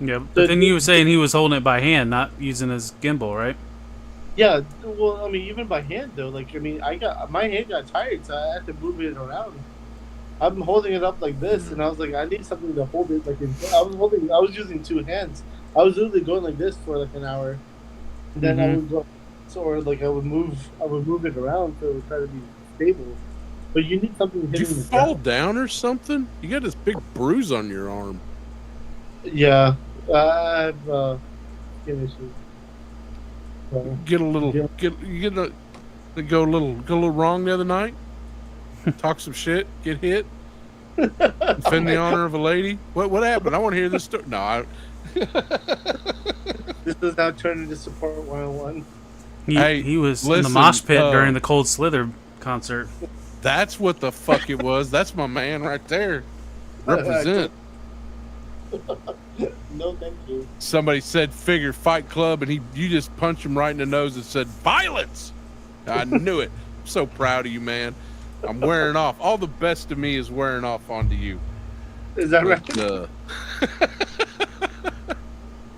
Yeah, but then you were saying he was holding it by hand, not using his gimbal, right? Yeah, well, I mean, even by hand though. Like, I mean, my hand got tired, so I had to move it around. I'm holding it up like this, and I was like, I need something to hold it. Like, I was using two hands. I was literally going like this for like an hour, and then I would go, or like I would move it around so it would try to be stable. But you need something hitting. Did you fall down or something? You got this big bruise on your arm. Yeah, I have skin issues. So, go a little wrong the other night. Talk some shit, get hit, defend the honor of a lady. What happened? I want to hear this story. No, this is now turned into support 101. He was in the mosh pit during the Cold Slither concert. That's what the fuck it was. That's my man right there. Represent. No, thank you. Somebody said figure Fight Club, and you just punched him right in the nose and said violence. I knew it. I'm so proud of you, man. I'm wearing off. All the best of me is wearing off onto you. Is that right?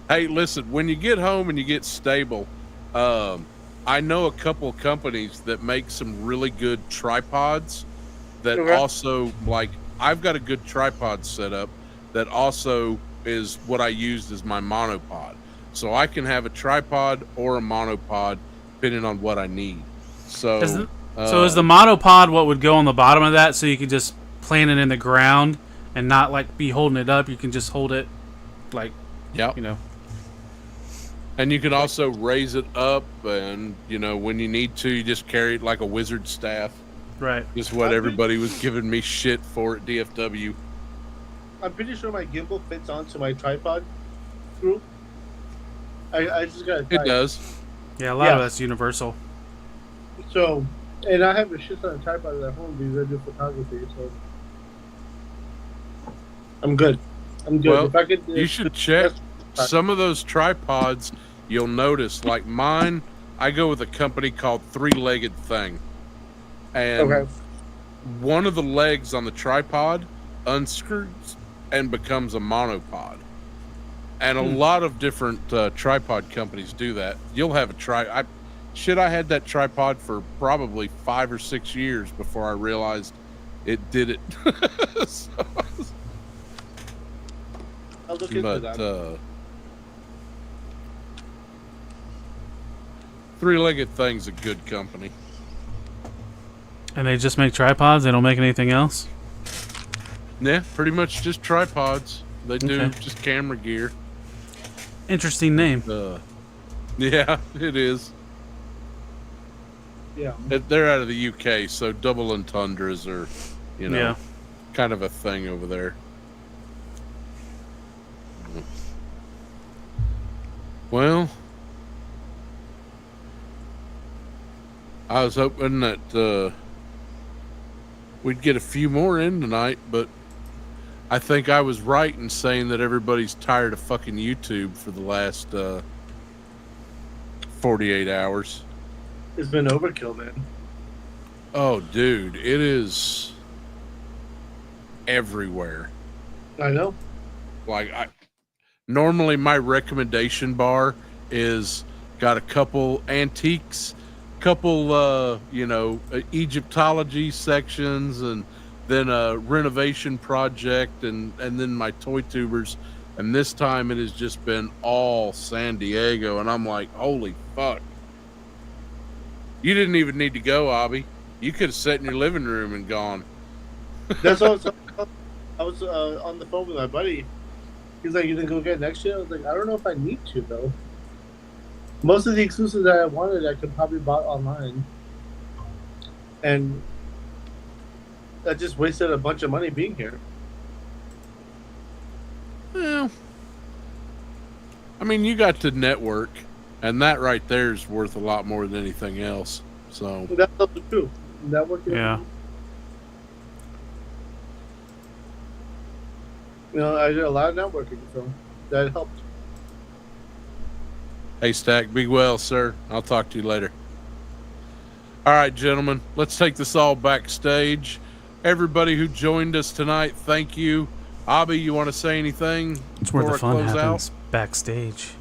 Hey, listen, when you get home and you get stable, I know a couple of companies that make some really good tripods that also, like, I've got a good tripod set up that also is what I used as my monopod. So I can have a tripod or a monopod depending on what I need. So is the monopod what would go on the bottom of that, so you can just plant it in the ground and not like be holding it up? You can just hold it like, you know. And you can also raise it up, and you know, when you need to, you just carry it like a wizard staff. Right. Just what everybody was giving me shit for at DFW. I'm pretty sure my gimbal fits onto my tripod screw. I just got it does. Yeah, a lot of that's universal. So, and I have a shit ton of tripods at home because I do photography, so I'm good. I'm good. Well, if I could, you should check some of those tripods. You'll notice, like mine, I go with a company called 3-Legged Thing. And one of the legs on the tripod unscrews and becomes a monopod. And a lot of different tripod companies do that. You'll have a I had that tripod for probably 5 or 6 years before I realized it did it. So, I'll look into that. 3-Legged Thing's a good company. And they just make tripods? They don't make anything else? Yeah, pretty much just tripods. They do just camera gear. Interesting name. Yeah, it is. Yeah. They're out of the UK, so double entendres are, kind of a thing over there. Well, I was hoping that we'd get a few more in tonight, but I think I was right in saying that everybody's tired of fucking YouTube for the last 48 hours. It's been overkill, man. Oh, dude, it is everywhere. I know. Like, normally my recommendation bar is got a couple antiques, couple Egyptology sections, and then a renovation project, and then my toy tubers. And this time it has just been all San Diego, and I'm like, holy fuck. You didn't even need to go, Abby. You could have sat in your living room and gone. That's what I was on the phone with my buddy. He's like, you didn't go get it next year? I was like, I don't know if I need to, though. Most of the exclusives that I wanted, I could probably buy online. And I just wasted a bunch of money being here. Well, I mean, you got to network, and that right there is worth a lot more than anything else. So that's also true. Networking. Yeah. I did a lot of networking, so that helped. Hey, Stack, be well, sir. I'll talk to you later. All right, gentlemen, let's take this all backstage. Everybody who joined us tonight, thank you. Abby, you want to say anything? It's where the fun happens, backstage.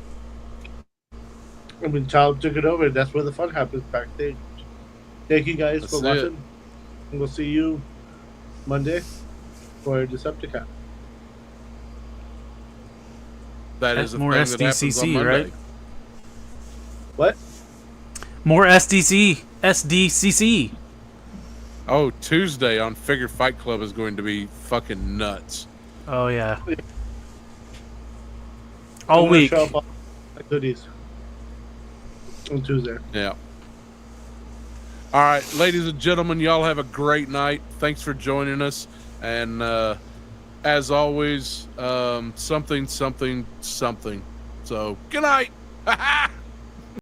I mean, Child took it over. That's where the fun happens, backstage. Thank you guys for watching. And we'll see you Monday for Decepticon. That is more SDCC, right? What? More SDCC. Oh, Tuesday on Figure Fight Club is going to be fucking nuts. Oh, yeah. All week. Show up on goodies on Tuesday. Yeah. All right, ladies and gentlemen, y'all have a great night. Thanks for joining us. And as always, something. So, good night.